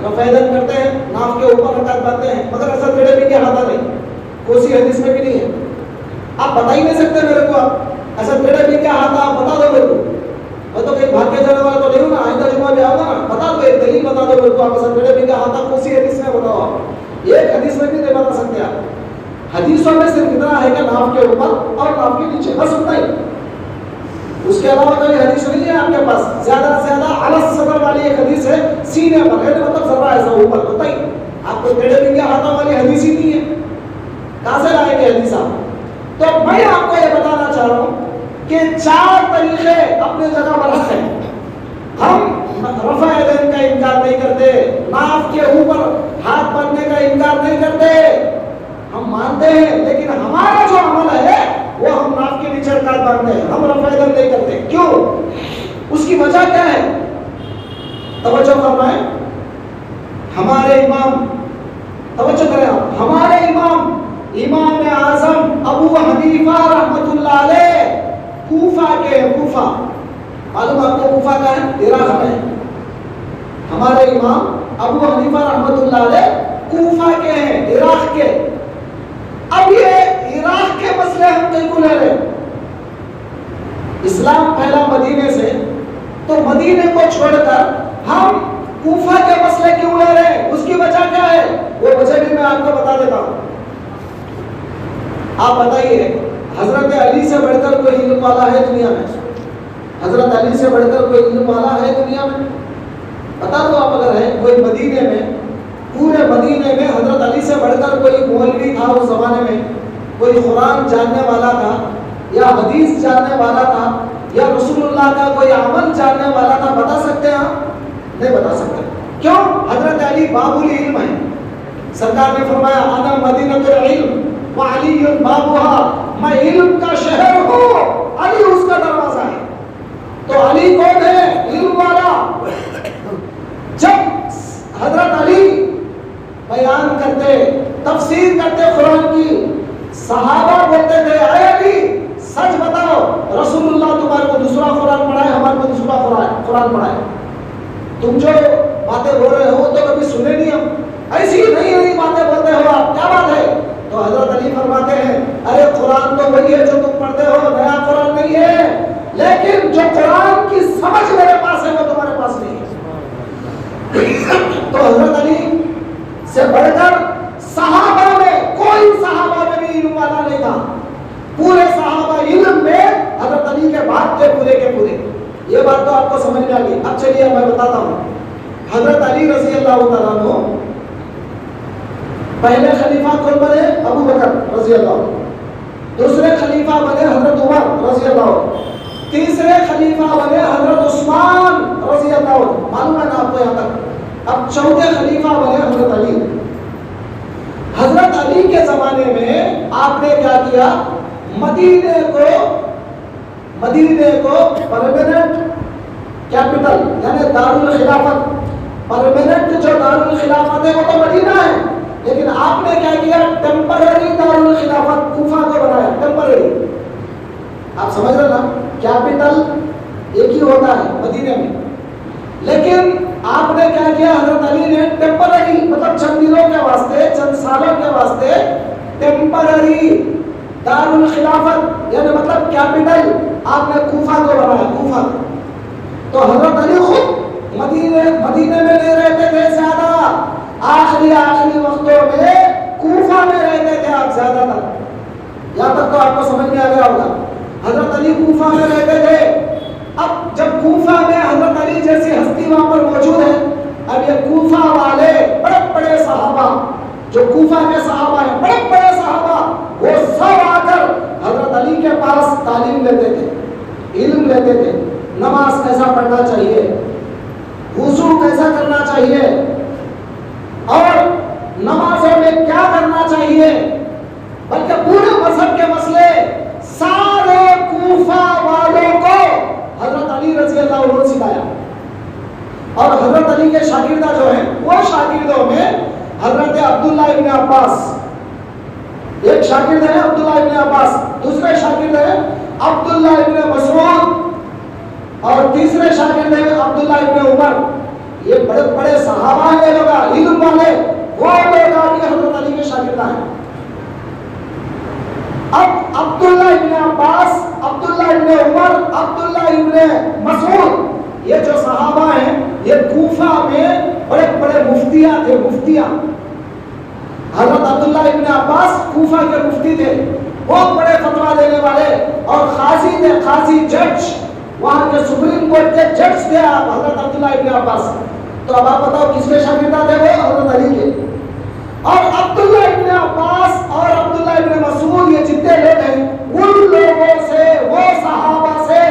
रफ़ा यदैन करते हैं, नाफ के ऊपर रकात पढ़ते हैं, मगर ऐसा टेढ़े भी क्या हाथा नहीं, कोसी हदीस में भी नहीं है। आप बता ही नहीं सकते मेरे को, आप ऐसा टेढ़े भी क्या हाथा आप बता दो मेरे को। मैं तो कहीं भाग के जाने वाला तो नहीं हूँ ना, आइंदा जुम्मा भी आऊंगा ना, बता दो एक दलील बता दो मेरे को। आप ऐसा टेढ़े भी क्या हाथा कोसी हदीस में बताओ, आप एक हदीस में भी नहीं बता सकते। आप हदीसों में सिर्फ इतना है कि नाफ के ऊपर और नाफ के नीचे, बस उतना ही, उसके अलावा कोई हदीस नहीं है आपके पास। ज्यादा से ज्यादा अलस सदर वाली एक हदीस है, सीने पर है, मतलब जरा ऐसा ऊपर होता ही, आपको टेढ़े भी क्या हाथा वाली हदीस ही नहीं है, कहां से लाएंगे हदीस आप? तो मैं आपको ये बताना चाह रहा हूं कि 4 तरीके अपने जगह पर हैं। हम रफ़ा यदैन का इनकार नहीं करते, नाफ के ऊपर हाथ बांधने का इनकार नहीं करते, हम मानते हैं, लेकिन हमारा जो अमल है वो हम नाफ के नीचे रकात बांधते हैं, हम रफ़ा यदैन नहीं करते। क्यों? उसकी वजह क्या है? तवज्जो फरमाएं। हमारे इमाम, तवज्जो करें आप, हमारे इमाम आज़म अबू हनीफा रहमतुल्लाह अलैह कूफा के, कूफा मालूम आपको कूफा का है, इराक में। हमारे इमाम अबू हनीफा रहमतुल्लाह अलैह कूफा के हैं, इराक के। अब ये इराक के मसले हम कहीं को ले रहे, इस्लाम फैला मदीने से, तो मदीने को छोड़कर हम कूफा के मसले क्यों ले रहे हैं? उसकी वजह क्या है? वो वजह भी मैं आपको बता देता हूं। आप बताइए, हजरत अली से बढ़कर कोई इल्म वाला है दुनिया में? हजरत अली से बढ़कर कोई इल्म वाला है दुनिया में? बता दो आप अगर है कोई। मदीने में, पूरे मदीने में हजरत अली से बढ़कर कोई मौलवी था उस जमाने में, कोई कुरान जानने वाला था या हदीस जानने वाला था या रसूलुल्लाह का कोई अमल जानने वाला था? बता सकते हैं आप? नहीं बता सकते। क्यों? हजरत अली बाबुल इल्म है। सरकार ने फरमाया अना मदीनतुल इल्म व अली बाबुहा, मैं इल्म का शहर हूँ अली उसका दरवाजा है। तो अली कौन है? इल्म वाला। जब हजरत अली बयान करते, तफसीर करते कुरान की, सहाबा बोलते थे, अरे अली सच बताओ, रसूलुल्लाह तुम्हारे को दूसरा कुरान पढ़ाए, हमारे को दूसरा कुरान पढ़ाए, तुम जो बातें बोल रहे हो तो कभी सुने नहीं हम, ऐसी नई नई बातें बोलते हो आप, क्या बात है? तो हजरत अली फरमाते हैं, अरे कुरान तो वही है जो तुम पढ़ते हो, नया कुरान नहीं है, लेकिन जो कुरान की समझ मेरे पास है वो तुम्हारे पास नहीं है। तो हजरत अली से बढ़कर सहाबा में कोई सहाबा में भी इल्म वाला नहीं था। पूरे सहाबा इल्म में हजरत अली के बाद के पूरे। ये बात तो आपको समझ में आ गई। अब चलिए मैं बताता हूँ। हजरत अली रजी अल्लाह तआला अन्हु पहले खलीफा कौन बने? अबू बकर रजी अल्लाह। दूसरे खलीफा बने हजरत उमर रजी अल्लाह। तीसरे खलीफा बने हजरत उस्मान रजी अल्लाह। मालूम है ना आपको यहाँ तक? अब चौथे खलीफा बने हजरत अली। हजरत अली के जमाने में आपने क्या किया? मदीने को परमानेंट कैपिटल यानी दारुल खिलाफत, परमानेंट जो दारुल खिलाफत है वो तो मदीना है, लेकिन आपने क्या किया? टेम्पररी दारुल खिलाफत कूफा को बनाया, टेम्पररी। आप समझ रहे ना? कैपिटल एक ही होता है मदीने में, लेकिन आपने क्या किया? हजरत अली ने टेम्पररी मतलब चंद दिनों के वास्ते, चंद सालों के वास्ते टेम्पररी दारुल खिलाफत यानी मतलब कैपिटल आपने कूफा को बनाया, कूफा। तो हजरत अली खुद मदीने में नहीं रहते थे ज्यादा, आखिरी वक्तों में कूफा में रहते थे आप ज्यादातर। यहाँ तक तो आपको समझ में आ गया होगा। हजरत अली कूफा में रहते थे। अब जब कूफा में हजरत अली जैसी हस्ती वहां पर मौजूद है, अब ये कूफा वाले बड़े सहाबा, जो कूफा के सहाबा है, बड़े सहाबा, वो सब आकर हजरत अली के पास तालीम लेते थे, इल्म लेते थे। नमाज कैसा पढ़ना चाहिए, वुजू कैसा करना चाहिए, और नमाजों में क्या करना चाहिए, बल्कि पूरे मजहब के मसले सारे कूफा वालों को हजरत अली रजी अल्लाह अन्हु सिखाया। और हजरत अली के शागिर्दा जो हैं, वो शागिर्दों में हजरत अब्दुल्लाह इब्न अब्बास, एक शागिर्द है अब्दुल्लाह इब्न अब्बास, दूसरे शागिर्द है अब्दुल्लाह इब्न मसऊद, और तीसरे शागिर्द है अब्दुल्लाह इब्न उमर। ये बड़े सहाबा हैं, ये लोग इल्म वाले, वो लोग आगे हजरत अली के शागिर्दा हैं। अब अब्दुल्लाह इब्न अब्बास, अब्दुल्लाह इब्न उमर, अब्दुल्लाह इब्न मसऊद, ये जो सहाबा हैं, ये कूफा में बड़े मुफ्तियां थे, मुफ्तियां। हजरत अब्दुल्लाह इब्न अब्बास कूफा के मुफ्ती थे, बहुत बड़े फतवा देने वाले, और खाजी थे, खाजी जज, वहां के सुप्रीम कोर्ट के जज थे आप हजरत अब्दुल्लाह इब्न अब्बास। तो अब आप बताओ किसके शागिर्द थे वो? हजरत अली के। और अब्दुल्लाह इब्न अब्बास और अब्दुल्लाह इब्न मसऊद, ये जितने लोग हैं, उन लोगों से, वो सहाबा से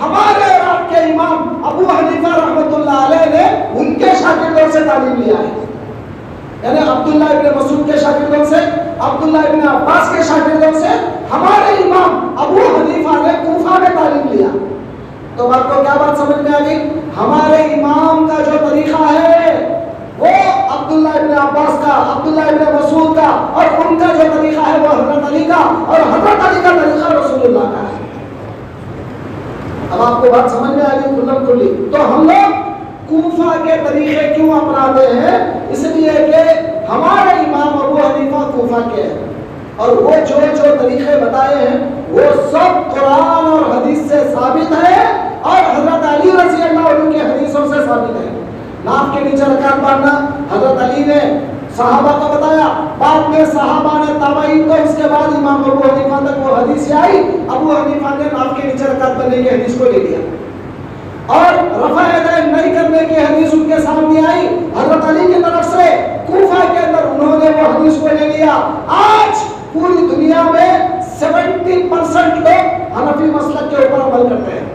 हमारे रात के इमाम अबू हनीफा रहमतुल्लाह अलैह ने उनके शागिर्दों से तालीम लिया है। यानी अब्दुल्लाह इब्न मसऊद के शागिर्दों से, अब्दुल्लाह इब्न अब्बास के शागिर्दों से हमारे इमाम अबू हनीफा ने कूफा में तालीम लिया। तो आपको क्या बात समझ में आ गई? हमारे इमाम का जो तरीका है वो अब्दुल्लाह इब्न अब्बास का, अब्दुल्लाह इब्न मसऊद का, और उनका जो तरीका है वो हजरत अली का, और हजरत अली का तरीका रसूलुल्लाह का है। अब आपको बात समझ में आ गई खुल्लम खुल्ली। तो हम लोग कूफा के तरीके क्यों अपनाते हैं? इसलिए कि हमारे इमाम अबू हनीफा कूफा के हैं, और वो जो तरीके बताए हैं वो सब कुरान और हदीस से साबित है, और हजरत अली रज़ी अल्लाह अन्हु की हदीसों से साबित है। नाक के नीचे रकात बांधना हजरत अली ने सहाबा को बताया, बाद में सहाबा ने ताबईन को, उसके बाद इमाम अबू हनीफा तक वो हदीस आई। अबू हनीफा ने नाक के नीचे रकात बांधने की हदीस को ले लिया, और रफ़ा यदैन नहीं करने की हदीस उनके सामने आई हजरत अली की तरफ से। कूफा के अंदर उन्होंने वो हदीस को ले लिया। आज पूरी दुनिया में 70% लोग हनफी मसलक के ऊपर अमल करते हैं,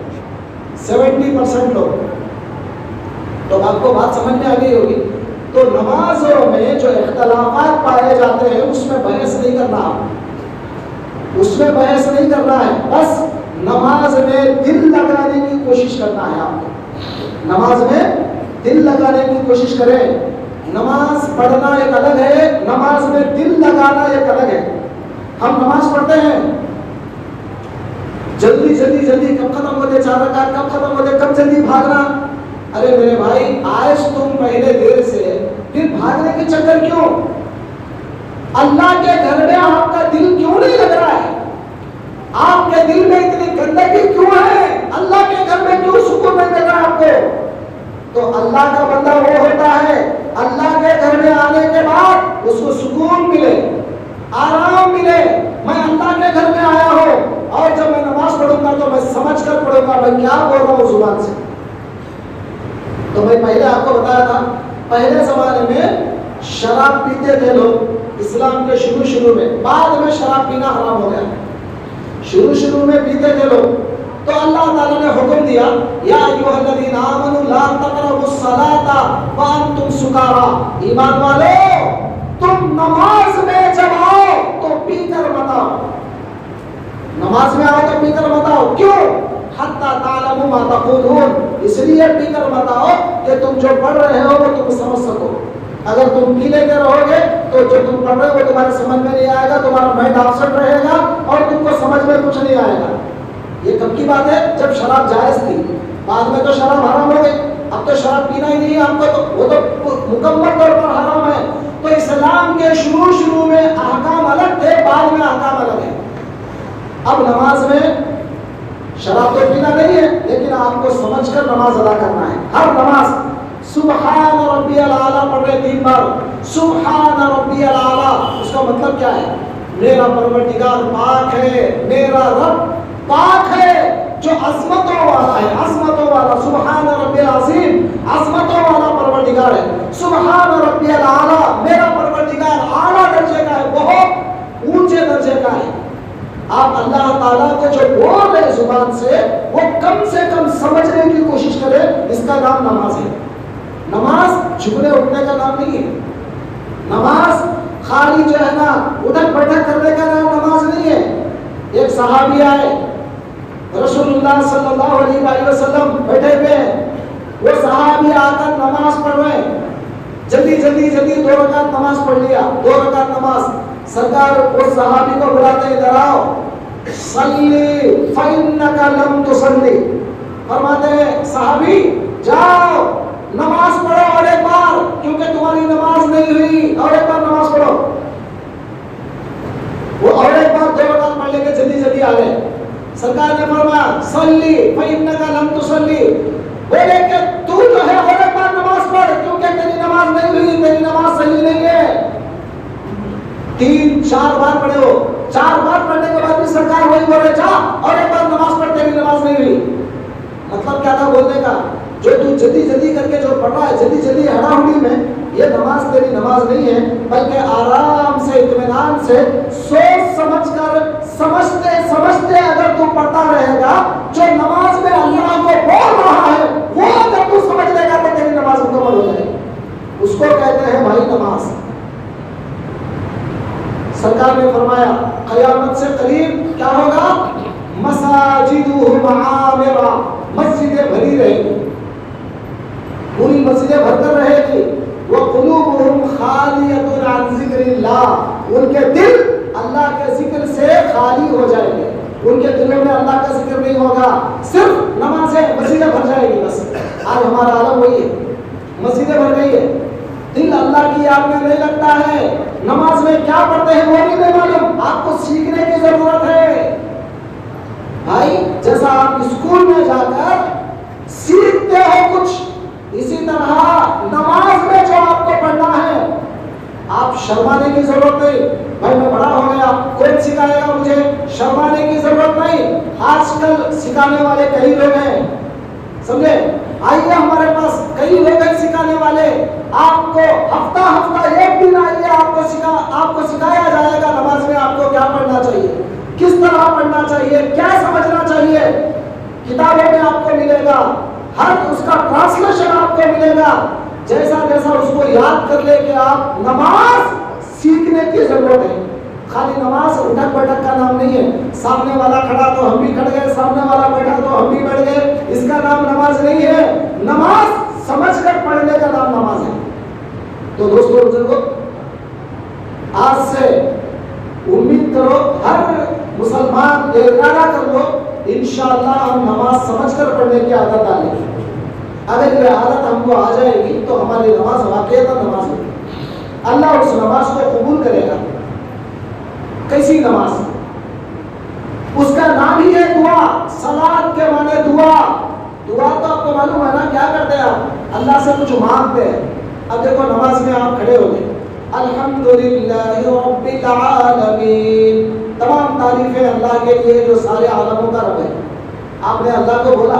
70% लोग। तो आपको बात समझ में आ गई होगी। तो नमाजों में जो इख्तलाफात पाए जाते हैं उसमें बहस नहीं करना, उसमें बहस नहीं करना है। बस नमाज में दिल लगाने की कोशिश करना है आपको। नमाज में दिल लगाने की कोशिश करें। नमाज पढ़ना एक अलग है, नमाज में दिल लगाना एक अलग है। हम नमाज पढ़ते हैं, जल्दी जल्दी जल्दी, कब खत्म होते 4 रकात, कब खत्म होते, कब जल्दी भागना। अरे मेरे भाई, आज तुम पहले देर से, फिर भागने के चक्कर क्यों? अल्लाह के घर में आपका दिल क्यों नहीं लग रहा है? आपके दिल में इतनी गंदगी क्यों है? अल्लाह के घर में क्यों सुकून नहीं मिल रहा आपको? तो अल्लाह का बंदा वो होता है, अल्लाह के घर में आने के बाद उसको सुकून मिले, आराम मिले। मैं अल्लाह के घर में आया हूँ और जब मैं नमाज पढ़ूंगा तो मैं समझ कर पढ़ूंगा मैं क्या बोल रहा हूँ जुबान से। तो मैं पहले आपको बताया था, पहले जमाने में शराब पीते थे लोग, इस्लाम के शुरू में। बाद में शराब पीना हराम हो गया। शुरू में पीते थे लोग, तो अल्लाह ताला ने हुक्म दिया, या अय्युहल्लज़ीना आमनू ला तक़रबुस्सलाता व अंतुम सुकारा। ईमान वालों, तुम नमाज में जब आओ तो पीकर मत आओ। नमाज में आओ तो पीकर मत आओ। क्यों? हत्ता तालमू मा तक़ूलून। इसलिए पीकर मत आओ कि तुम जो पढ़ रहे हो वो तुम समझ सको। अगर तुम पी लेते रहोगे तो जो तुम पढ़ रहे हो वो तुम्हारे समझ में नहीं आएगा, तुम्हारा माइंड अपसेट रहेगा और तुमको समझ में कुछ नहीं आएगा। ये कब की बात है? जब शराब जायज थी। बाद में तो शराब हराम हो गई। अब तो शराब पीना ही नहीं है आपको, तो वो तो मुकम्मल तौर पर हराम है। तो इस्लाम के शुरू में अहकाम अलग थे, बाद में अहकाम अलग है। अब नमाज में शराब तो पीना नहीं है, लेकिन आपको समझकर नमाज अदा करना है। हर नमाज सुबहान रब्बियल आला पढ़ रहे 3 बार, सुबहान रब्बियल आला। उसका मतलब क्या है? मेरा परवरदिगार पाक है, मेरा रब पाक है जो अज़मतों वाला है, अज़मतों वाला। सुबहान रब्बियल अज़ीम, अज़मतों वाला परवरदिगार है। सुबहान रब्बियल आला, मेरा परवरदिगार आला दर्जे का है, बहुत ऊंचे दर्जे का है। आप अल्लाह ताला को जो बोल रहे जुबान से कम समझने की कोशिश करें। इसका नाम नमाज है। नमाज झुकने उठने का नाम नहीं है। नमाज खाली जो है ना उठक बैठक करने का नाम नमाज नहीं है। एक सहाबी आए, रसूलुल्लाह सल्लल्लाहु अलैहि वसल्लम बैठे हुए हैं। वो सहाबी आकर नमाज पढ़ रहे हैं, जल्दी 2 रकात नमाज पढ़ लिया। 2 रकात नमाज। सरकार उस सहाबी को बुलाते, इधर आओ, सल्ली फइन्नका लम तुसल्ली। फरमाते हैं, सहाबी जाओ नमाज पढ़ो और एक बार, क्योंकि तुम्हारी नमाज नहीं हुई, और एक बार नमाज पढ़ो। वो और एक बार 2 रकात पढ़ लेके जल्दी आ गए। सरकार ने फरमाया, सल्ली फइन्नका लम तुसल्ली। बोले कि तू जो है और एक बार नमाज पढ़, क्योंकि तेरी नमाज नहीं हुई, तेरी नमाज सही नहीं है। 3-4 बार पढ़े हो। 4 बार पढ़ने के बाद भी सरकार वही बोले, जा और एक बार नमाज पढ़, तेरी नमाज नहीं हुई। मतलब क्या था बोलने का? जो तू जल्दी करके जो पढ़ रहा है, जल्दी हड़ाहुड़ी में, ये नमाज तेरी नमाज नहीं है, बल्कि आराम से, इत्मीनान से, सोच समझकर, समझते अगर तू पढ़ता रहेगा, जो नमाज में अल्लाह को बोल रहा है वो अगर तू समझ लेगा तो तेरी नमाज मुकम्मल हो जाएगी। उसको कहते हैं भाई नमाज। सरकार ने फरमाया, क़यामत से करीब क्या होगा? मसाजिदुहुम आमिरा, मस्जिदें भरी रहेगी, पूरी मस्जिदें भरकर रहेगी। व क़ुलूबुहुम खालियतुन अन ज़िक्रिल्लाह, उनके दिल अल्लाह के जिक्र से खाली हो जाएंगे। उनके दिलों में अल्लाह का जिक्र नहीं होगा, सिर्फ नमाज़ें, मस्जिदें भर जाएगी। बस आज हमारा आलम वही है, मस्जिदें भर गई है, दिल अल्लाह की याद में नहीं लगता है। नमाज में क्या पढ़ते हैं वो भी नहीं मालूम। आपको सीखने की जरूरत है भाई। जैसा आप स्कूल में जाकर सीखते हो कुछ, इसी तरह नमाज में जो आपको पढ़ना है, आप शर्माने की जरूरत नहीं। भाई मैं बड़ा हो गया, कौन सिखाएगा मुझे? शर्माने की जरूरत नहीं। आजकल सिखाने वाले कई लोग हैं, समझे? आइए हमारे पास कई लोग हैं सिखाने वाले। आपको हफ्ता एक दिन आइए, आपको सिखाया जाएगा नमाज में आपको क्या पढ़ना चाहिए, किस तरह पढ़ना चाहिए, क्या समझना चाहिए। किताबों में आपको मिलेगा, हर उसका ट्रांसलेशन आपको मिलेगा। जैसा उसको याद कर ले कि आप नमाज सीखने की जरूरत है। खाली नमाज उठक बैठक का नाम नहीं है। सामने वाला खड़ा तो हम भी खड़ गए, सामने वाला बैठा तो हम भी बैठ गए, इसका नाम नमाज नहीं है। नमाज समझकर पढ़ने का नाम नमाज है। तो दोस्तों बुजुर्गों, आज से उम्मीद करो हर मुसलमान इरादा कर लो, इंशाअल्लाह हम नमाज समझकर पढ़ने की आदत डालेंगे। अगर ये आदत हमको आ जाएगी तो हमारी नमाज वाकईतन नमाज होगी, अल्लाह उस नमाज को कबूल करेगा। कैसी नमाज? उसका नाम ही है दुआ। सलात के माने दुआ। दुआ तो आपको मालूम है ना, क्या करते हैं आप? अल्लाह से कुछ मांगते हैं। अब देखो नमाज में आप खड़े हो गए, अल्हम्दुलिल्लाहि रब्बिल आलमीन, तमाम तारीफें अल्लाह के लिए जो सारे आलमों का रब है। आपने अल्लाह को बोला,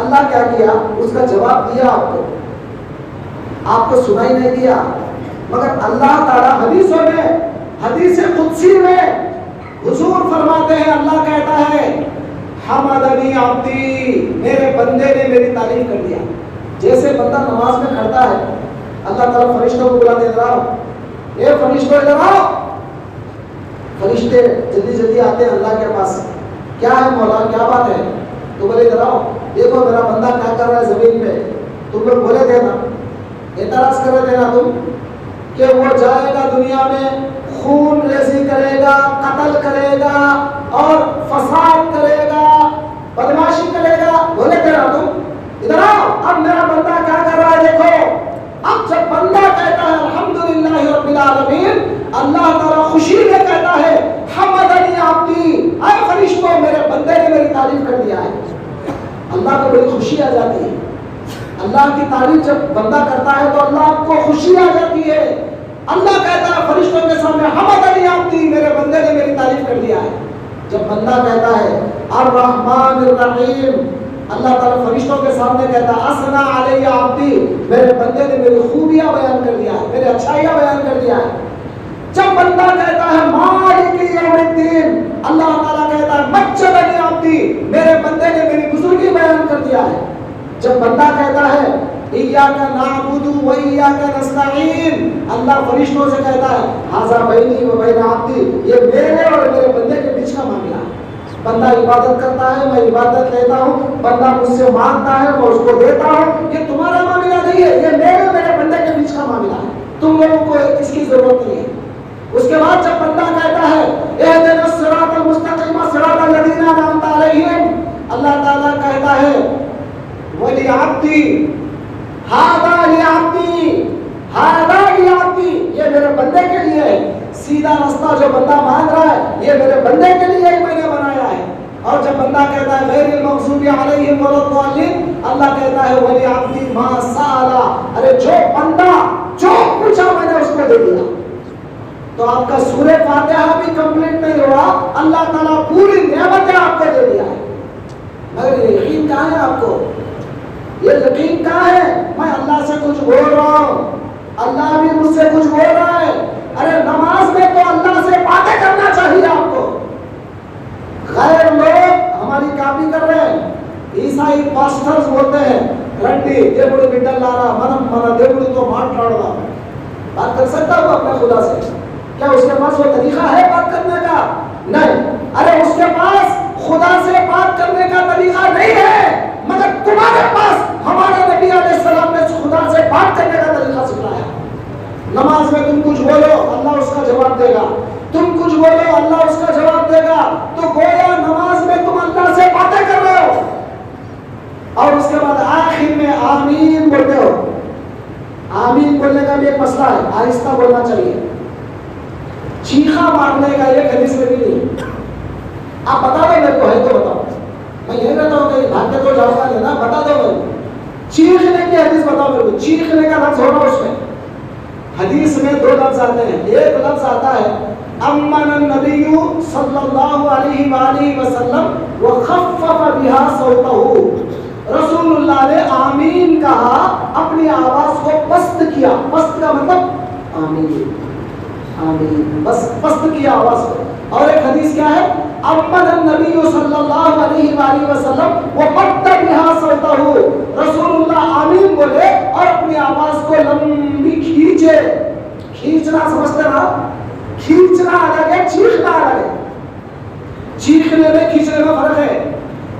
अल्लाह क्या किया? उसका जवाब दिया आपको, आपको सुनाई नहीं दिया। मगर अल्लाह ताला हदीसों में, हदीस कुदसी में हुजूर फरमाते हैं, अल्लाह कहता है हमादनी अब्दी, मेरे बंदे ने मेरी तारीफ कर दिया। जैसे बंदा नमाज में खड़ता है, अल्लाह ताला फरिश्तों को बुलाते हैं, ये फरिश्तों इधर आओ। फरिश्ते जल्दी जल्दी आते हैं अल्लाह के पास, क्या है मौला, क्या बात है? तो बोले इधर आओ, देखो मेरा बंदा क्या कर रहा है जमीन पे। तुम लोग बोले थे ना, एतराज कर रहे थे ना तुम, कि वो जाएगा दुनिया में खून रेजी करेगा, कत्ल करेगा और फसाद करेगा, बदमाशी करेगा, बोले थे ना तुम। इधर आओ, अब मेरा बंदा क्या कर रहा है देखो। अब जब बंदा कहता है अल्हम्दुलिल्लाहि रब्बिल आलमीन, अल्लाह ताला खुशी में कहता है हम्दनी अब्दी, ऐ फरिश्तों मेरे बंदे ने मेरी तारीफ कर दिया है। अल्लाह को बड़ी खुशी आ जाती है। अल्लाह की तारीफ जब बंदा करता है तो अल्लाह को खुशी आ जाती है। अल्लाह कहता है फरिश्तों के सामने हम्दनी अब्दी, मेरे बंदे ने मेरी तारीफ कर दिया है। जब बंदा कहता है अर्रहमानिर रहीम, अल्लाह ताला फरिश्तों के सामने कहता है असना अलैया अब्दी, मेरे बंदे ने मेरी खूबियां बयान कर दिया है, मेरी अच्छाइयां बयान कर दिया है। जब बंदा कहता है मालिक यौमिद्दीन, अल्लाह ताला कहता है मज्जदनी अब्दी, मेरे बंदे ने मेरी बुजुर्गी बयान कर दिया है। जब बंदा कहता है इय्याका नअबुदु व इय्याका नस्तईन, अल्लाह फरिश्तों से कहता है हाज़ा बैनी व बैन अब्दी, ये मेरे और मेरे बंदे के बीच का मामला है। बंदा इबादत करता है, मैं इबादत लेता हूँ, बंदा मुझसे मांगता है, मैं उसको देता हूँ। ये तुम्हारा मामला नहीं है, ये मेरे बंदे के बीच का मामला है, तुम लोगों को इसकी जरूरत नहीं है। उसके बाद जब बंदा कहता है इहदिना सिरातल मुस्तकीम सिरातल लज़ीना अनअमता अलैहिम, अल्लाह ताला कहता है वली अब्दी हादा li अब्दी, हादा li अब्दी, ये मेरे बंदे के लिए है। सीधा रास्ता जो बंदा मांग रहा है, ये मेरे बंदे के लिए ही मैंने बनाया है। और जब बंदा कहता है गैरिल मग़ज़ूबि अलैहिम वलद्दालिन, अल्लाह कहता है वली अब्दी मा साला, अरे जो बंदा जो पूछा मैंने उसको दे दिया। तो आपका सूरह फातिहा भी कंप्लीट नहीं हुआ, अल्लाह ताला पूरी नेमतें आपको दे दिया है। मगर ये यकीन कहाँ है आपको? ये यकीन कहाँ है? मैं अल्लाह से कुछ बोल रहा हूँ, अल्लाह भी मुझसे कुछ बोल रहा है। अरे नमाज में तो अल्लाह से बातें करना चाहिए आपको। गैर लोग हमारी कॉपी कर रहे हैं। ईसाई पास्टर्स बोलते हैं रंडी देवुడు बिड्डलारा मनम मन देवुడితో మాట్లాడదా। बात कर सकता हूँ अपने खुदा से? क्या उसके पास वो तरीका है बात करने का? नहीं। अरे उसके पास खुदा से बात करने का तरीका नहीं है, मगर तुम्हारे पास हमारे नबी अलैहिस्सलाम ने खुदा से बात करने का तरीका सिखाया। नमाज में तुम कुछ बोलो, अल्लाह उसका जवाब देगा। तुम कुछ बोलो, अल्लाह उसका जवाब देगा। तो गोया नमाज में तुम अल्लाह से बातें कर रहे हो, और उसके बाद आखिर में आमीन बोलते हो। आमीन बोलने का भी एक मसला है, आहिस्ता बोलना चाहिए। चीखा मारने का एक हदीस में भी नहीं। आप बता दो मेरे को, है तो बताओ। मैं यही कहता हूँ कहीं भाग के तो जाऊंगा नहीं ना, बता दो मेरे को। चीखने की हदीस बताओ मेरे को, चीखने का लफ्ज होगा उसमें। हदीस में दो लफ्ज आते हैं। एक लफ्ज आता है अम्मन नबिय्यु सल्लल्लाहु अलैहि वसल्लम व खफ्फफ बिहा सौतहु, रसूलुल्लाह ने आमीन कहा, अपनी आवाज को पस्त किया। पस्त का मतलब आमीन, आमीन, बस पस्त किया आवाज को। और एक हदीस क्या है? अम्मन नबिय्यु सल्लल्लाहु अलैहि वसल्लम व मद्द बिहा सौतहु, रसूलुल्लाह आमीन बोले और अपनी आवाज को लंबी खींचे। खींचना समझते ना? खींचना अलग है, चीखना अलग है। चीखने में खींचने में फर्क है।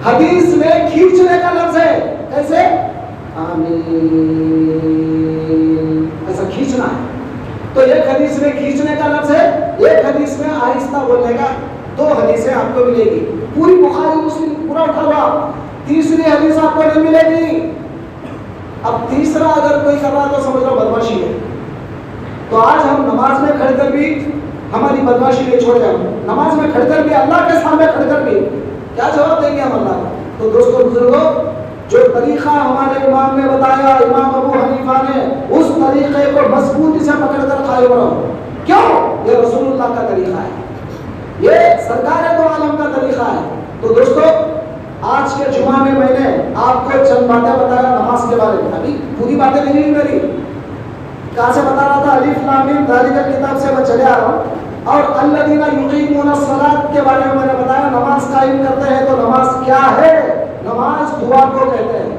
हदीस में खींचने का लफ्ज है, कैसे? आमीन, ऐसा खींचना है। तो एक हदीस में खींचने का लफ्ज है, एक हदीस में आहिस्ता बोलने का। दो हदीसें आपको मिलेगी, पूरी बुखारी मुस्लिम पूरा उठा हुआ। तीसरी हदीस आपको नहीं मिलेगी। अब तीसरा अगर कोई कर रहा तो समझ लो बदमाशी है। तो आज हम नमाज में खड़कर भी हमारी बदमाशी नहीं छोड़े। हम नमाज में खड़कर भी, अल्लाह के सामने खड़कर भी क्या जवाब देंगे हम अल्लाह का? तो दोस्तों बुजुर्गों, जो तरीका हमारे इमाम ने बताया, इमाम अबू हनीफा ने, उस तरीके को मजबूती से पकड़कर कायम रहो। क्यों? ये रसूलुल्लाह का तरीका है, ये सरकार दो आलम का तरीका है। तो दोस्तों, आज के जुमा में मैंने आपको चंद बातें बताया नमाज के बारे में। अभी पूरी बातें नहीं हुई मेरी, कहाँ से बता रहा था? अलिफ लाम मीम ज़ालिकल किताब से मैं चले आ रहा हूँ। और अल्लज़ीना युक़ीमूना सलात के बारे में मैंने बताया, नमाज कायम करते हैं। तो नमाज क्या है? नमाज दुआ को कहते हैं।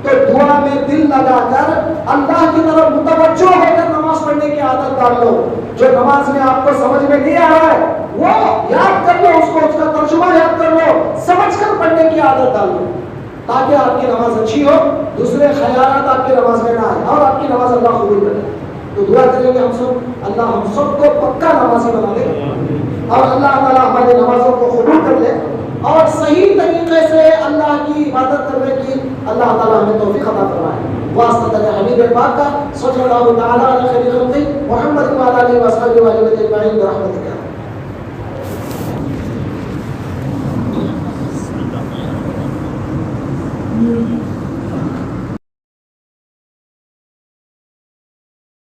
तो दुआ में दिल लगाकर अल्लाह की तरफ मुतवज्जो होकर नमाज पढ़ने की आदत डाल लो। जो नमाज में आपको समझ में नहीं आ रहा है वो याद कर लो, उसको उसका तर्जुमा याद कर लो, समझकर पढ़ने की आदत डाल लो, ताकि आपकी नमाज अच्छी हो, दूसरे ख्यालात आपकी नमाज में ना आए और आपकी नमाज अल्लाह कबूल करे। तो दुआ करेंगे हम सब, अल्लाह हम सबको पक्का नमाजी बना दे और अल्लाह ताला हमारी नमाजों को कबूल कर ले और सही तरीके से अल्लाह की इबादत करने की अल्लाह ताला हमें तौफीक अता फरमाए। वास्ता हबीब पाक का सल्लल्लाहु तआला अलैहि व सल्लम मोहम्मद व अला आलिहि व सल्लम व रहमतिल्लाह।